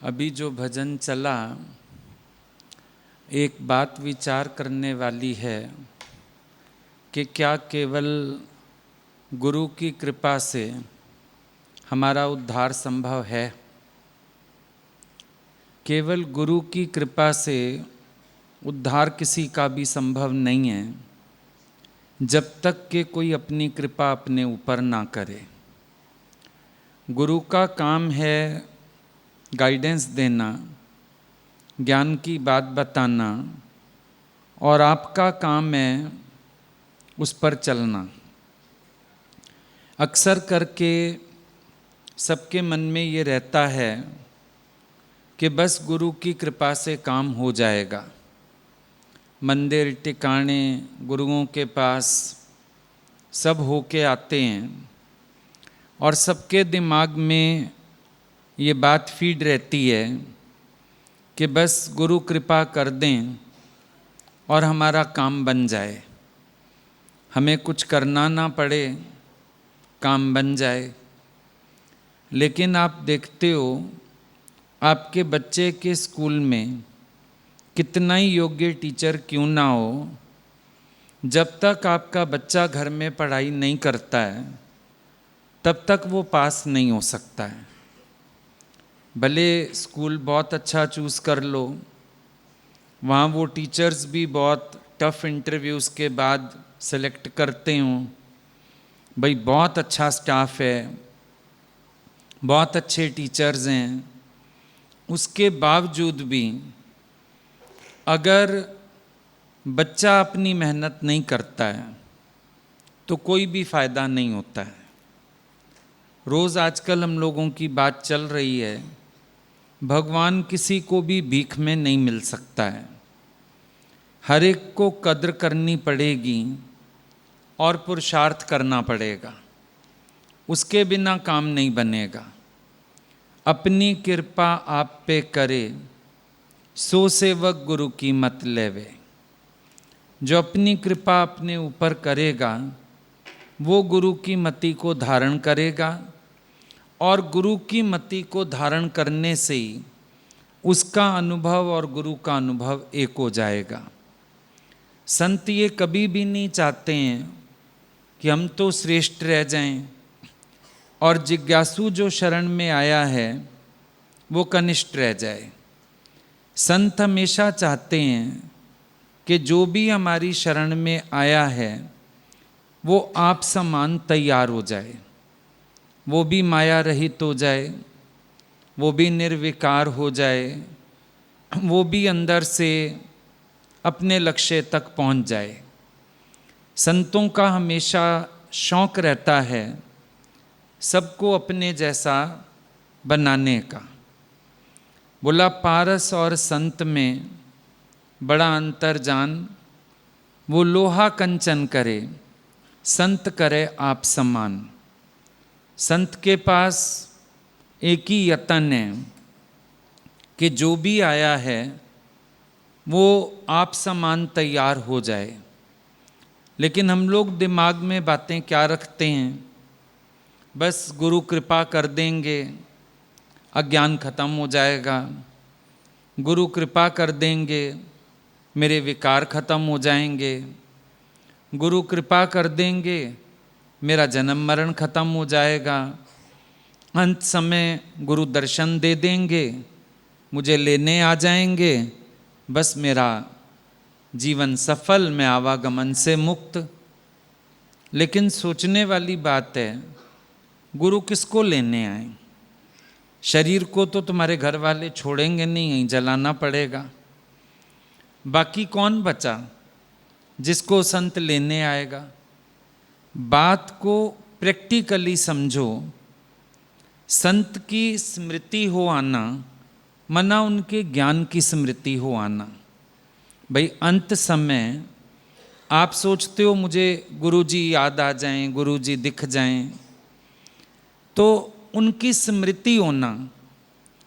अभी जो भजन चला, एक बात विचार करने वाली है कि क्या केवल गुरु की कृपा से हमारा उद्धार संभव है। केवल गुरु की कृपा से उद्धार किसी का भी संभव नहीं है जब तक कि कोई अपनी कृपा अपने ऊपर ना करे। गुरु का काम है गाइडेंस देना, ज्ञान की बात बताना, और आपका काम है उस पर चलना। अक्सर करके सबके मन में ये रहता है कि बस गुरु की कृपा से काम हो जाएगा। मंदिर टिकाणे गुरुओं के पास सब होके आते हैं और सबके दिमाग में ये बात फीड रहती है कि बस गुरु कृपा कर दें और हमारा काम बन जाए, हमें कुछ करना ना पड़े, काम बन जाए। लेकिन आप देखते हो, आपके बच्चे के स्कूल में कितना ही योग्य टीचर क्यों ना हो, जब तक आपका बच्चा घर में पढ़ाई नहीं करता है तब तक वो पास नहीं हो सकता है। भले स्कूल बहुत अच्छा चूज़ कर लो, वहाँ वो टीचर्स भी बहुत टफ इंटरव्यूज़ के बाद सेलेक्ट करते हों, भाई बहुत अच्छा स्टाफ है, बहुत अच्छे टीचर्स हैं, उसके बावजूद भी अगर बच्चा अपनी मेहनत नहीं करता है तो कोई भी फ़ायदा नहीं होता है। रोज़ आजकल हम लोगों की बात चल रही है, भगवान किसी को भी भीख में नहीं मिल सकता है, हर एक को कद्र करनी पड़ेगी और पुरुषार्थ करना पड़ेगा, उसके बिना काम नहीं बनेगा। अपनी कृपा आप पे करे, सो सेवक गुरु की मत लेवे। जो अपनी कृपा अपने ऊपर करेगा वो गुरु की मति को धारण करेगा, और गुरु की मति को धारण करने से ही उसका अनुभव और गुरु का अनुभव एक हो जाएगा। संत ये कभी भी नहीं चाहते हैं कि हम तो श्रेष्ठ रह जाएं और जिज्ञासु जो शरण में आया है वो कनिष्ठ रह जाए। संत हमेशा चाहते हैं कि जो भी हमारी शरण में आया है वो आप समान तैयार हो जाए, वो भी माया रहित हो जाए, वो भी निर्विकार हो जाए, वो भी अंदर से अपने लक्ष्य तक पहुंच जाए। संतों का हमेशा शौक रहता है सबको अपने जैसा बनाने का। बोला पारस और संत में बड़ा अंतर जान, वो लोहा कंचन करे, संत करे आप समान। संत के पास एक ही यतन है कि जो भी आया है वो आप समान तैयार हो जाए। लेकिन हम लोग दिमाग में बातें क्या रखते हैं, बस गुरु कृपा कर देंगे अज्ञान खत्म हो जाएगा, गुरु कृपा कर देंगे मेरे विकार खत्म हो जाएंगे, गुरु कृपा कर देंगे मेरा जन्म मरण खत्म हो जाएगा, अंत समय गुरु दर्शन दे देंगे, मुझे लेने आ जाएंगे, बस मेरा जीवन सफल, मैं आवागमन से मुक्त। लेकिन सोचने वाली बात है, गुरु किसको लेने आए? शरीर को तो तुम्हारे घर वाले छोड़ेंगे नहीं, यहीं जलाना पड़ेगा। बाकी कौन बचा जिसको संत लेने आएगा? बात को प्रैक्टिकली समझो। संत की स्मृति हो आना मना उनके ज्ञान की स्मृति हो आना। भाई अंत समय आप सोचते हो मुझे गुरुजी याद आ जाएं, गुरुजी दिख जाएं, तो उनकी स्मृति होना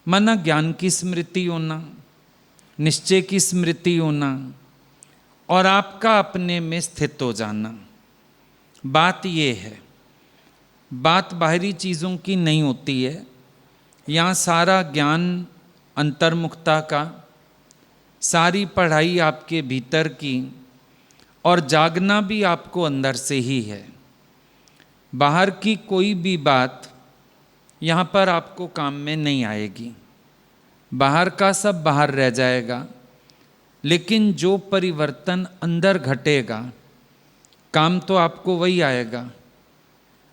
मना ज्ञान की स्मृति होना, निश्चय की स्मृति होना, और आपका अपने में स्थित हो जाना। बात ये है, बात बाहरी चीज़ों की नहीं होती है। यहाँ सारा ज्ञान अंतर्मुखता का, सारी पढ़ाई आपके भीतर की, और जागना भी आपको अंदर से ही है। बाहर की कोई भी बात यहाँ पर आपको काम में नहीं आएगी। बाहर का सब बाहर रह जाएगा, लेकिन जो परिवर्तन अंदर घटेगा काम तो आपको वही आएगा।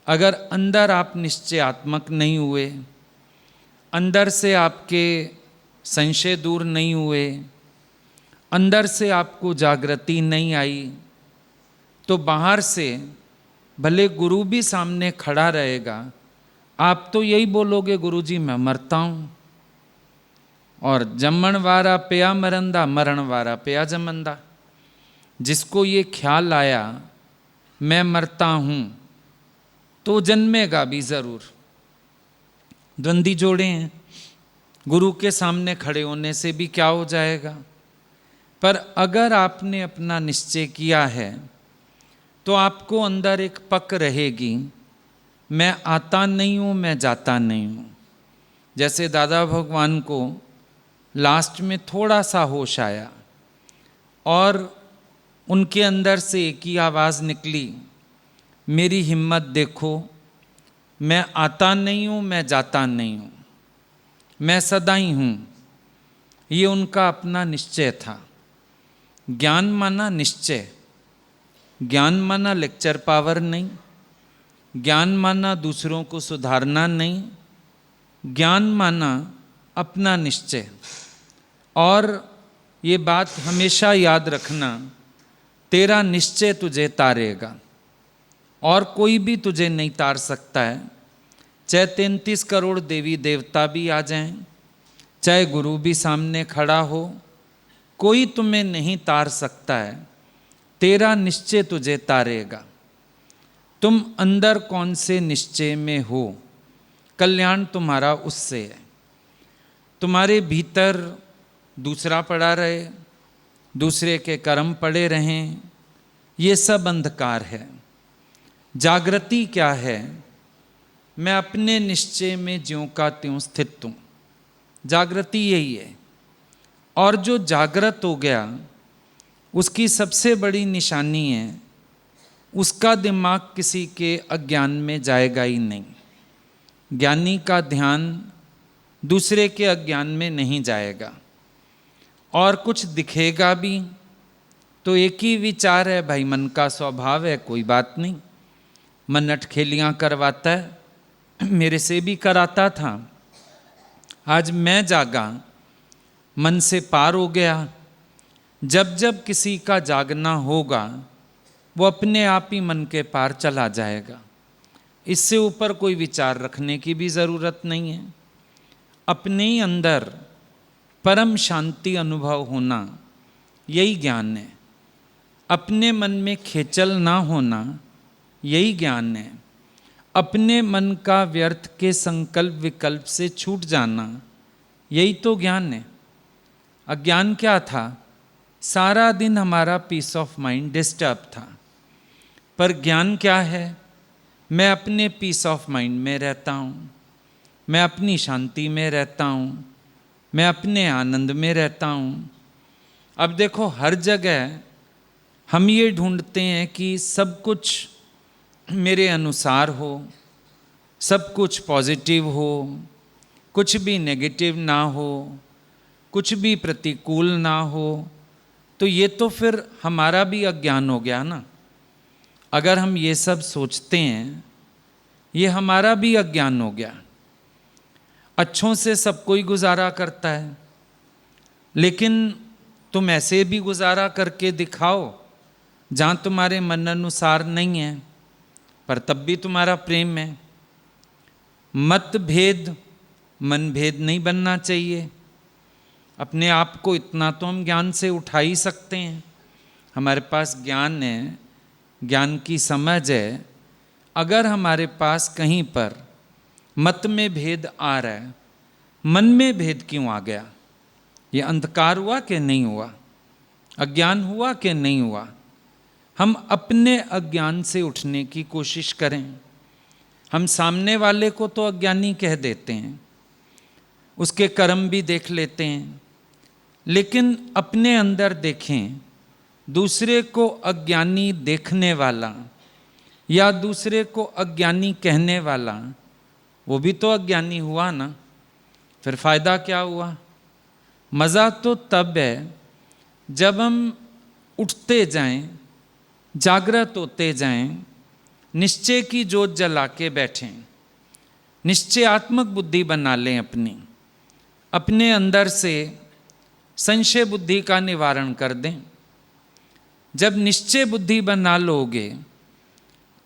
अगर अंदर आप निश्चयात्मक नहीं हुए, अंदर से आपके संशय दूर नहीं हुए, अंदर से आपको जागृति नहीं आई, तो बाहर से भले गुरु भी सामने खड़ा रहेगा, आप तो यही बोलोगे गुरुजी मैं मरता हूँ। और जमण वारा पिया मरंदा, मरण वारा पिया जमंदा। जिसको ये ख्याल आया मैं मरता हूँ तो जन्मेगा भी ज़रूर। द्वंद्वी जोड़े हैं, गुरु के सामने खड़े होने से भी क्या हो जाएगा। पर अगर आपने अपना निश्चय किया है तो आपको अंदर एक पक रहेगी, मैं आता नहीं हूँ, मैं जाता नहीं हूँ। जैसे दादा भगवान को लास्ट में थोड़ा सा होश आया और उनके अंदर से एक ही आवाज़ निकली, मेरी हिम्मत देखो, मैं आता नहीं हूँ, मैं जाता नहीं हूँ, मैं सदा ही हूँ। ये उनका अपना निश्चय था। ज्ञान माना निश्चय, ज्ञान माना लेक्चर पावर नहीं, ज्ञान माना दूसरों को सुधारना नहीं, ज्ञान माना अपना निश्चय। और ये बात हमेशा याद रखना, तेरा निश्चय तुझे तारेगा और कोई भी तुझे नहीं तार सकता है। चाहे 33 करोड़ देवी देवता भी आ जाएं, चाहे गुरु भी सामने खड़ा हो, कोई तुम्हें नहीं तार सकता है। तेरा निश्चय तुझे तारेगा। तुम अंदर कौन से निश्चय में हो, कल्याण तुम्हारा उससे है। तुम्हारे भीतर दूसरा पड़ा रहे, दूसरे के कर्म पड़े रहें, ये सब अंधकार है। जागृति क्या है, मैं अपने निश्चय में ज्यों का त्यों स्थित हूँ। जागृति यही है। और जो जागृत हो गया उसकी सबसे बड़ी निशानी है, उसका दिमाग किसी के अज्ञान में जाएगा ही नहीं। ज्ञानी का ध्यान दूसरे के अज्ञान में नहीं जाएगा। और कुछ दिखेगा भी तो एक ही विचार है, भाई मन का स्वभाव है, कोई बात नहीं। मन अटखेलियाँ करवाता है, मेरे से भी कराता था। आज मैं जागा, मन से पार हो गया। जब जब किसी का जागना होगा वो अपने आप ही मन के पार चला जाएगा। इससे ऊपर कोई विचार रखने की भी ज़रूरत नहीं है। अपने ही अंदर परम शांति अनुभव होना, यही ज्ञान है। अपने मन में खेचल ना होना, यही ज्ञान है। अपने मन का व्यर्थ के संकल्प विकल्प से छूट जाना, यही तो ज्ञान है। अज्ञान क्या था, सारा दिन हमारा पीस ऑफ माइंड डिस्टर्ब था। पर ज्ञान क्या है, मैं अपने पीस ऑफ माइंड में रहता हूँ, मैं अपनी शांति में रहता हूँ, मैं अपने आनंद में रहता हूँ। अब देखो, हर जगह हम ये ढूंढते हैं कि सब कुछ मेरे अनुसार हो, सब कुछ पॉजिटिव हो, कुछ भी नेगेटिव ना हो, कुछ भी प्रतिकूल ना हो। तो ये तो फिर हमारा भी अज्ञान हो गया ना। अगर हम ये सब सोचते हैं, ये हमारा भी अज्ञान हो गया। अच्छों से सब कोई गुजारा करता है, लेकिन तुम ऐसे भी गुजारा करके दिखाओ जहाँ तुम्हारे मन अनुसार नहीं है, पर तब भी तुम्हारा प्रेम है। मतभेद मन भेद नहीं बनना चाहिए। अपने आप को इतना तो हम ज्ञान से उठा ही सकते हैं। हमारे पास ज्ञान है, ज्ञान की समझ है। अगर हमारे पास कहीं पर मत में भेद आ रहा है, मन में भेद क्यों आ गया? ये अंधकार हुआ कि नहीं हुआ? अज्ञान हुआ कि नहीं हुआ? हम अपने अज्ञान से उठने की कोशिश करें। हम सामने वाले को तो अज्ञानी कह देते हैं, उसके कर्म भी देख लेते हैं, लेकिन अपने अंदर देखें, दूसरे को अज्ञानी देखने वाला या दूसरे को अज्ञानी कहने वाला, वो भी तो अज्ञानी हुआ ना। फिर फायदा क्या हुआ? मज़ा तो तब है जब हम उठते जाएं, जागृत होते जाएं, निश्चय की जोत जला के बैठें, निश्चयात्मक बुद्धि बना लें अपने अंदर से संशय बुद्धि का निवारण कर दें। जब निश्चय बुद्धि बना लोगे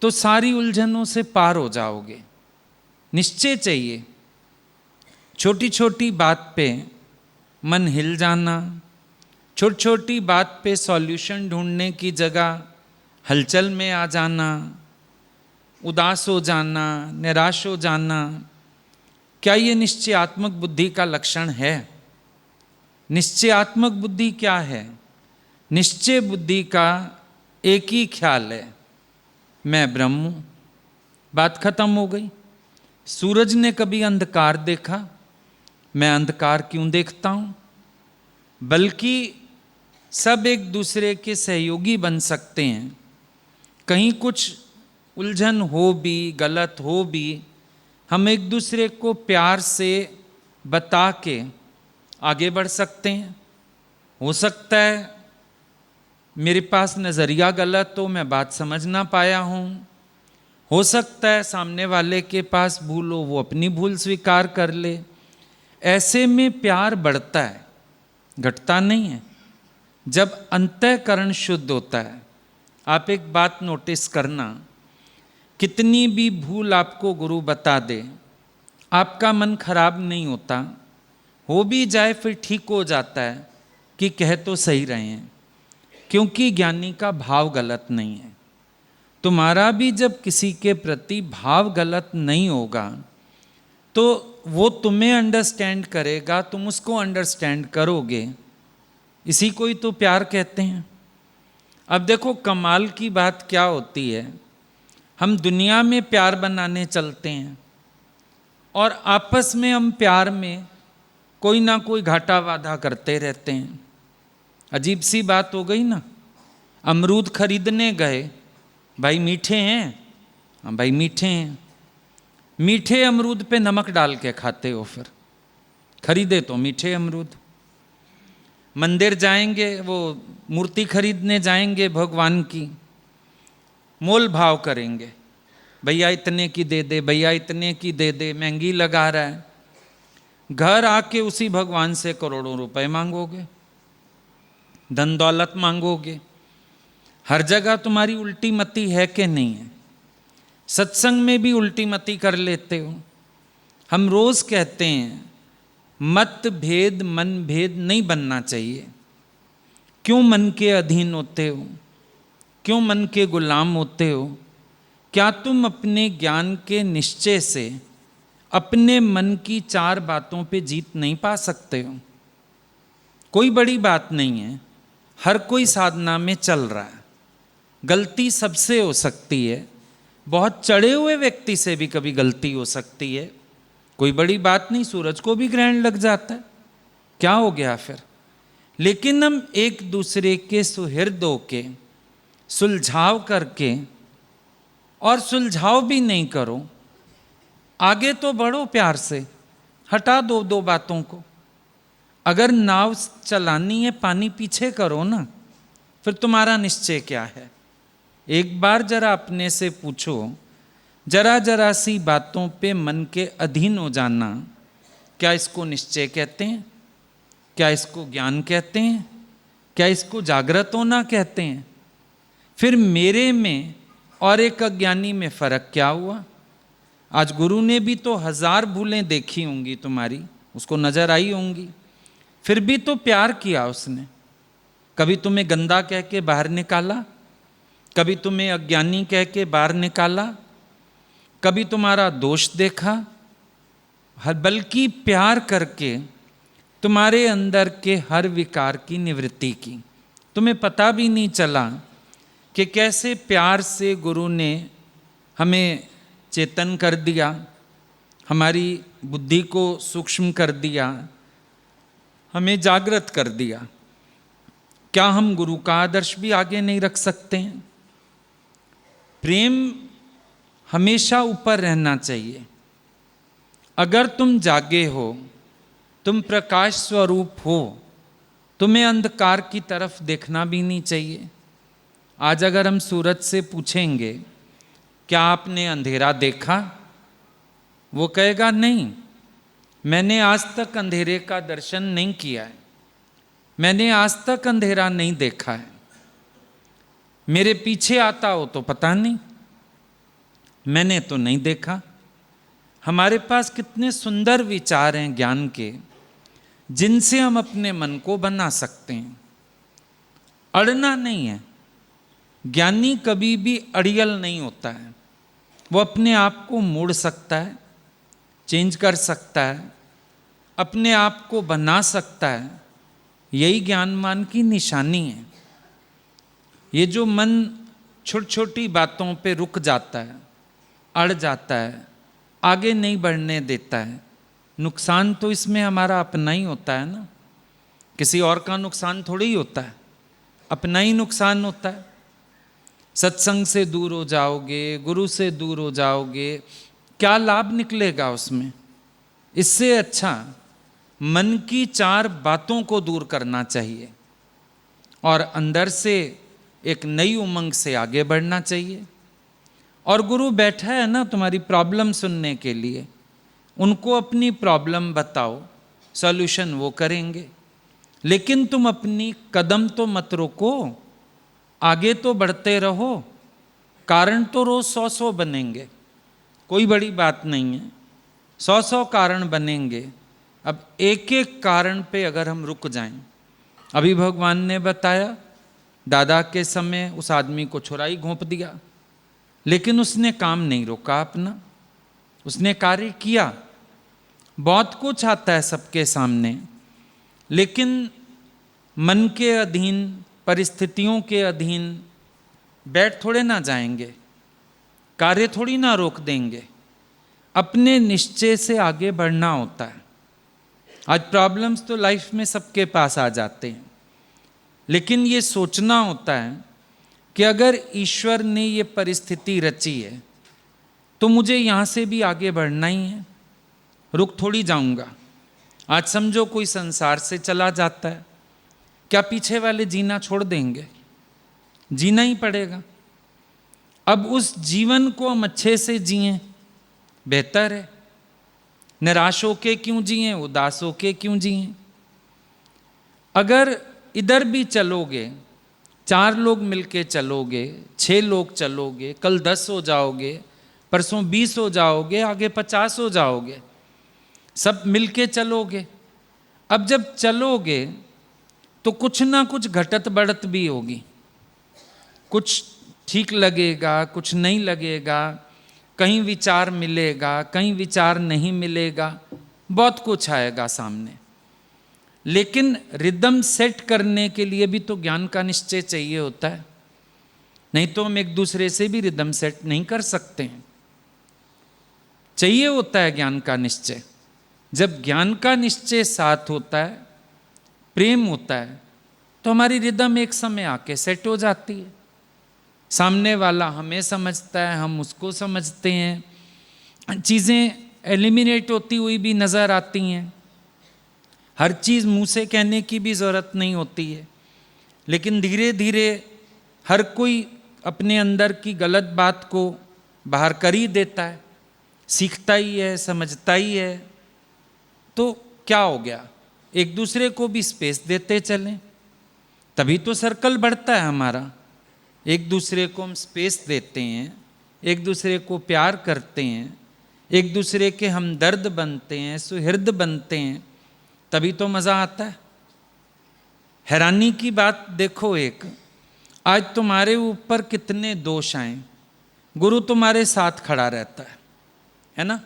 तो सारी उलझनों से पार हो जाओगे। निश्चय चाहिए। छोटी छोटी बात पे मन हिल जाना, छोटी छोटी बात पे सॉल्यूशन ढूंढने की जगह हलचल में आ जाना, उदास हो जाना, निराश हो जाना, क्या ये निश्चयात्मक बुद्धि का लक्षण है? निश्चयात्मक बुद्धि क्या है? निश्चय बुद्धि का एक ही ख्याल है, मैं ब्रह्म हूँ। बात खत्म हो गई। सूरज ने कभी अंधकार देखा? मैं अंधकार क्यों देखता हूँ? बल्कि सब एक दूसरे के सहयोगी बन सकते हैं। कहीं कुछ उलझन हो भी, गलत हो भी, हम एक दूसरे को प्यार से बता के आगे बढ़ सकते हैं। हो सकता है मेरे पास नज़रिया गलत हो, मैं बात समझ ना पाया हूँ। हो सकता है सामने वाले के पास भूल हो, वो अपनी भूल स्वीकार कर ले। ऐसे में प्यार बढ़ता है, घटता नहीं है। जब अंतःकरण शुद्ध होता है, आप एक बात नोटिस करना, कितनी भी भूल आपको गुरु बता दे, आपका मन खराब नहीं होता। हो भी जाए फिर ठीक हो जाता है कि कह तो सही रहे हैं, क्योंकि ज्ञानी का भाव गलत नहीं है। तुम्हारा भी जब किसी के प्रति भाव गलत नहीं होगा तो वो तुम्हें अंडरस्टैंड करेगा, तुम उसको अंडरस्टैंड करोगे। इसी को ही तो प्यार कहते हैं। अब देखो कमाल की बात क्या होती है, हम दुनिया में प्यार बनाने चलते हैं और आपस में हम प्यार में कोई ना कोई घाटा वादा करते रहते हैं। अजीब सी बात हो गई ना। अमरूद खरीदने गए, भाई मीठे हैं? हाँ भाई मीठे हैं। मीठे अमरूद पे नमक डाल के खाते हो, फिर खरीदे तो मीठे अमरूद। मंदिर जाएंगे, वो मूर्ति खरीदने जाएंगे भगवान की, मोल भाव करेंगे, भैया इतने की दे दे, भैया इतने की दे दे, महंगी लगा रहा है। घर आके उसी भगवान से करोड़ों रुपए मांगोगे, धन दौलत मांगोगे। हर जगह तुम्हारी उल्टी मति है कि नहीं है? सत्संग में भी उल्टी मति कर लेते हो। हम रोज कहते हैं मत भेद मन भेद नहीं बनना चाहिए। क्यों मन के अधीन होते हो? क्यों मन के गुलाम होते हो? क्या तुम अपने ज्ञान के निश्चय से अपने मन की चार बातों पे जीत नहीं पा सकते हो? कोई बड़ी बात नहीं है, हर कोई साधना में चल रहा है। गलती सबसे हो सकती है, बहुत चढ़े हुए व्यक्ति से भी कभी गलती हो सकती है। कोई बड़ी बात नहीं, सूरज को भी ग्रहण लग जाता है, क्या हो गया फिर? लेकिन हम एक दूसरे के सुहृदों के सुलझाव करके, और सुलझाव भी नहीं करो, आगे तो बढ़ो प्यार से, हटा दो दो बातों को। अगर नाव चलानी है, पानी पीछे करो ना, फिर तुम्हारा निश्चय क्या है? एक बार जरा अपने से पूछो, जरा जरा सी बातों पे मन के अधीन हो जाना, क्या इसको निश्चय कहते हैं? क्या इसको ज्ञान कहते हैं? क्या इसको जागृत होना कहते हैं? फिर मेरे में और एक अज्ञानी में फर्क क्या हुआ? आज गुरु ने भी तो 1000 भूलें देखी होंगी तुम्हारी, उसको नजर आई होंगी, फिर भी तो प्यार किया उसने। कभी तुम्हें गंदा कह के बाहर निकाला, कभी तुम्हें अज्ञानी कह के बाहर निकाला, कभी तुम्हारा दोष देखा, बल्कि प्यार करके तुम्हारे अंदर के हर विकार की निवृत्ति की। तुम्हें पता भी नहीं चला कि कैसे प्यार से गुरु ने हमें चेतन कर दिया, हमारी बुद्धि को सूक्ष्म कर दिया, हमें जागृत कर दिया। क्या हम गुरु का आदर्श भी आगे नहीं रख सकते हैं? प्रेम हमेशा ऊपर रहना चाहिए। अगर तुम जागे हो, तुम प्रकाश स्वरूप हो, तुम्हें अंधकार की तरफ देखना भी नहीं चाहिए। आज अगर हम सूरज से पूछेंगे क्या आपने अंधेरा देखा, वो कहेगा नहीं, मैंने आज तक अंधेरे का दर्शन नहीं किया है, मैंने आज तक अंधेरा नहीं देखा है। मेरे पीछे आता हो तो पता नहीं, मैंने तो नहीं देखा। हमारे पास कितने सुंदर विचार हैं ज्ञान के, जिनसे हम अपने मन को बना सकते हैं। अड़ना नहीं है। ज्ञानी कभी भी अड़ियल नहीं होता है। वो अपने आप को मोड़ सकता है, चेंज कर सकता है, अपने आप को बना सकता है। यही ज्ञानवान की निशानी है। ये जो मन छोटी छोटी बातों पे रुक जाता है, अड़ जाता है, आगे नहीं बढ़ने देता है, नुकसान तो इसमें हमारा अपना ही होता है ना। किसी और का नुकसान थोड़ी ही होता है, अपना ही नुकसान होता है। सत्संग से दूर हो जाओगे, गुरु से दूर हो जाओगे, क्या लाभ निकलेगा उसमें? इससे अच्छा मन की 4 बातों को दूर करना चाहिए और अंदर से एक नई उमंग से आगे बढ़ना चाहिए। और गुरु बैठा है ना तुम्हारी प्रॉब्लम सुनने के लिए, उनको अपनी प्रॉब्लम बताओ, सॉल्यूशन वो करेंगे। लेकिन तुम अपनी कदम तो मत रोको, आगे तो बढ़ते रहो। कारण तो रोज 100 बनेंगे, कोई बड़ी बात नहीं है। 100 कारण बनेंगे। अब एक एक कारण पे अगर हम रुक जाएं, अभी भगवान ने बताया दादा के समय उस आदमी को छुराई घोंप दिया, लेकिन उसने काम नहीं रोका अपना, उसने कार्य किया। बहुत कुछ आता है सबके सामने, लेकिन मन के अधीन, परिस्थितियों के अधीन बैठ थोड़े ना जाएंगे, कार्य थोड़ी ना रोक देंगे। अपने निश्चय से आगे बढ़ना होता है। आज प्रॉब्लम्स तो लाइफ में सबके पास आ जाते हैं, लेकिन ये सोचना होता है कि अगर ईश्वर ने ये परिस्थिति रची है तो मुझे यहाँ से भी आगे बढ़ना ही है, रुक थोड़ी जाऊंगा। आज समझो कोई संसार से चला जाता है, क्या पीछे वाले जीना छोड़ देंगे? जीना ही पड़ेगा। अब उस जीवन को हम अच्छे से जिएं, बेहतर है। निराश होके क्यों जिएं, उदास होके क्यों जिएं? अगर इधर भी चलोगे, 4 लोग मिलके चलोगे, 6 लोग चलोगे, कल 10 हो जाओगे, परसों 20 हो जाओगे, आगे 50 हो जाओगे, सब मिलके चलोगे। अब जब चलोगे तो कुछ ना कुछ घटत बढ़त भी होगी। कुछ ठीक लगेगा, कुछ नहीं लगेगा, कहीं विचार मिलेगा, कहीं विचार नहीं मिलेगा, बहुत कुछ आएगा सामने। लेकिन रिदम सेट करने के लिए भी तो ज्ञान का निश्चय चाहिए होता है, नहीं तो हम एक दूसरे से भी रिदम सेट नहीं कर सकते हैं। चाहिए होता है ज्ञान का निश्चय। जब ज्ञान का निश्चय साथ होता है, प्रेम होता है, तो हमारी रिदम एक समय आके सेट हो जाती है। सामने वाला हमें समझता है, हम उसको समझते हैं, चीज़ें एलिमिनेट होती हुई भी नज़र आती हैं। हर चीज़ मुंह से कहने की भी ज़रूरत नहीं होती है, लेकिन धीरे धीरे हर कोई अपने अंदर की गलत बात को बाहर कर ही देता है, सीखता ही है, समझता ही है। तो क्या हो गया, एक दूसरे को भी स्पेस देते चलें, तभी तो सर्कल बढ़ता है हमारा। एक दूसरे को हम स्पेस देते हैं, एक दूसरे को प्यार करते हैं, एक दूसरे के हमदर्द बनते हैं, सुहृद बनते हैं, तभी तो मज़ा आता है। हैरानी की बात देखो, एक आज तुम्हारे ऊपर कितने दोष आए, गुरु तुम्हारे साथ खड़ा रहता है ना।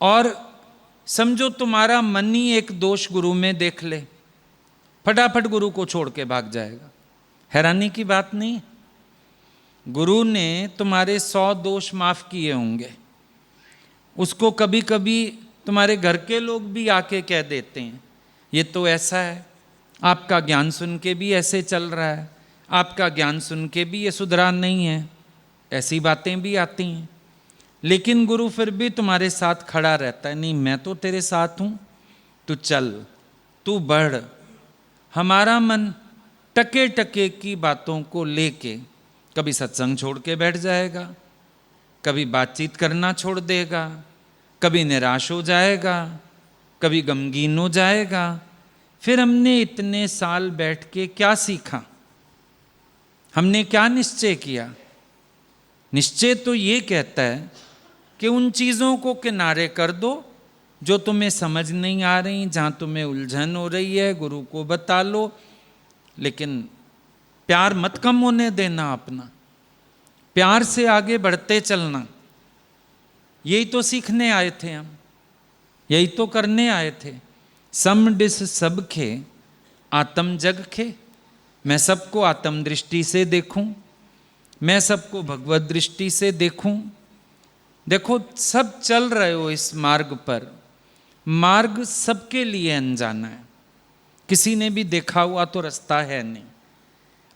और समझो तुम्हारा मन ही एक दोष गुरु में देख ले, फटाफट गुरु को छोड़ के भाग जाएगा। हैरानी की बात नहीं। गुरु ने तुम्हारे 100 दोष माफ किए होंगे, उसको कभी कभी तुम्हारे घर के लोग भी आके कह देते हैं ये तो ऐसा है, आपका ज्ञान सुन के भी ऐसे चल रहा है, आपका ज्ञान सुन के भी ये सुधरा नहीं है, ऐसी बातें भी आती हैं। लेकिन गुरु फिर भी तुम्हारे साथ खड़ा रहता है, नहीं मैं तो तेरे साथ हूँ, तू चल, तू बढ़। हमारा मन टके टके की बातों को लेके कभी सत्संग छोड़ के बैठ जाएगा, कभी बातचीत करना छोड़ देगा, कभी निराश हो जाएगा, कभी गमगीन हो जाएगा। फिर हमने इतने साल बैठ के क्या सीखा? हमने क्या निश्चय किया? निश्चय तो ये कहता है कि उन चीज़ों को किनारे कर दो जो तुम्हें समझ नहीं आ रही, जहाँ तुम्हें उलझन हो रही है, गुरु को बता लो, लेकिन प्यार मत कम होने देना अपना, प्यार से आगे बढ़ते चलना। यही तो सीखने आए थे हम, यही तो करने आए थे। सम डिस सब खे आत्म जग खे, मैं सबको आत्म दृष्टि से देखूं, मैं सबको भगवत दृष्टि से देखूं। देखो सब चल रहे हो इस मार्ग पर, मार्ग सबके लिए अनजाना है, किसी ने भी देखा हुआ तो रास्ता है नहीं।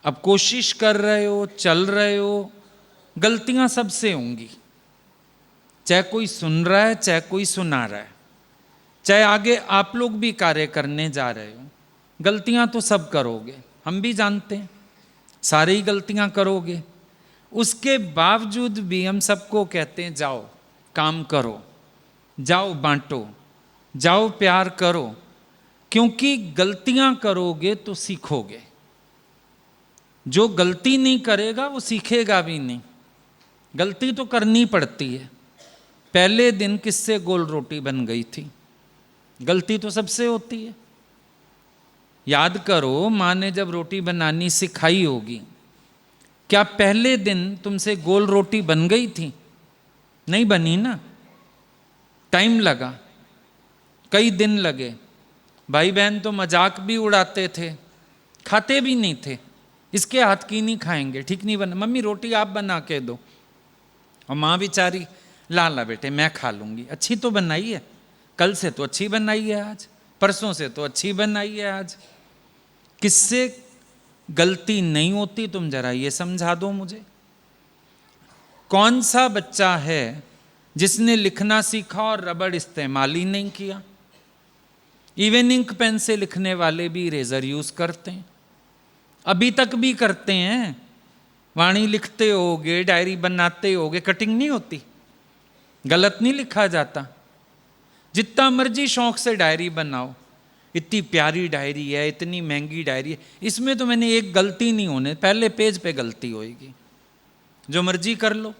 अब कोशिश कर रहे हो, चल रहे हो, गलतियां सबसे होंगी, चाहे कोई सुन रहा है, चाहे कोई सुना रहा है, चाहे आगे आप लोग भी कार्य करने जा रहे हो, गलतियां तो सब करोगे, हम भी जानते हैं, सारी गलतियां करोगे। उसके बावजूद भी हम सबको कहते हैं जाओ काम करो, जाओ बांटो, जाओ प्यार करो, क्योंकि गलतियां करोगे तो सीखोगे। जो गलती नहीं करेगा वो सीखेगा भी नहीं। गलती तो करनी पड़ती है। पहले दिन किससे गोल रोटी बन गई थी? गलती तो सबसे होती है। याद करो, माँ ने जब रोटी बनानी सिखाई होगी, क्या पहले दिन तुमसे गोल रोटी बन गई थी? नहीं बनी ना, टाइम लगा, कई दिन लगे। भाई बहन तो मजाक भी उड़ाते थे, खाते भी नहीं थे, इसके हाथ की नहीं खाएंगे, ठीक नहीं बना, मम्मी रोटी आप बना के दो। और माँ बेचारी, ला ला बेटे मैं खा लूँगी, अच्छी तो बनाई है, कल से तो अच्छी बनाई है, आज परसों से तो अच्छी बनाई है आज। किससे गलती नहीं होती तुम जरा ये समझा दो मुझे। कौन सा बच्चा है जिसने लिखना सीखा और रबड़ इस्तेमाल ही नहीं किया? इवन इंक पेन से लिखने वाले भी इरेजर यूज करते हैं, अभी तक भी करते हैं। वाणी लिखते होगे, डायरी बनाते होगे, कटिंग नहीं होती, गलत नहीं लिखा जाता। जितना मर्जी शौक से डायरी बनाओ, इतनी प्यारी डायरी है, इतनी महंगी डायरी है, इसमें तो मैंने एक गलती नहीं होने, पहले पेज पे गलती होएगी, जो मर्जी कर लो।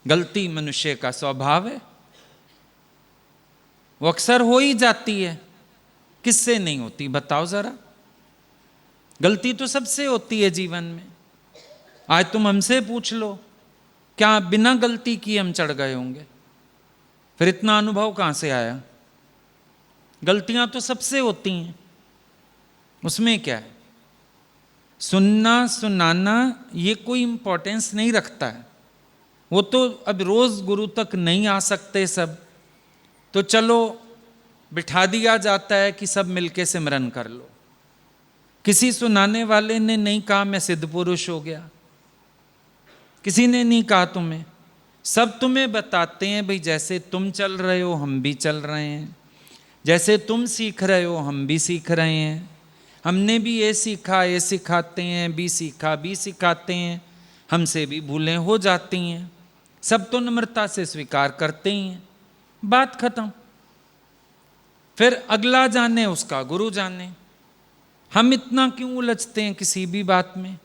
गलती मनुष्य का स्वभाव है, वो अक्सर हो ही जाती है। किससे नहीं होती बताओ जरा? गलती तो सबसे होती है जीवन में। आज तुम हमसे पूछ लो, क्या बिना गलती किए हम चढ़ गए होंगे? फिर इतना अनुभव कहां से आया? गलतियां तो सबसे होती हैं, उसमें क्या है? सुनना सुनाना ये कोई इंपॉर्टेंस नहीं रखता है। वो तो अब रोज गुरु तक नहीं आ सकते सब, तो चलो बिठा दिया जाता है कि सब मिलके सिमरन कर लो। किसी सुनाने वाले ने नहीं कहा मैं सिद्ध पुरुष हो गया, किसी ने नहीं कहा तुम्हें। सब तुम्हें बताते हैं भाई जैसे तुम चल रहे हो हम भी चल रहे हैं, जैसे तुम सीख रहे हो हम भी सीख रहे हैं, हमने भी ये सीखा, ये सिखाते हैं, भी सीखा भी सिखाते हैं, हमसे भी भूलें हो जाती हैं। सब तो नम्रता से स्वीकार करते ही हैं, बात खत्म। फिर अगला जाने उसका गुरु जाने। हम इतना क्यों उलझते हैं किसी भी बात में?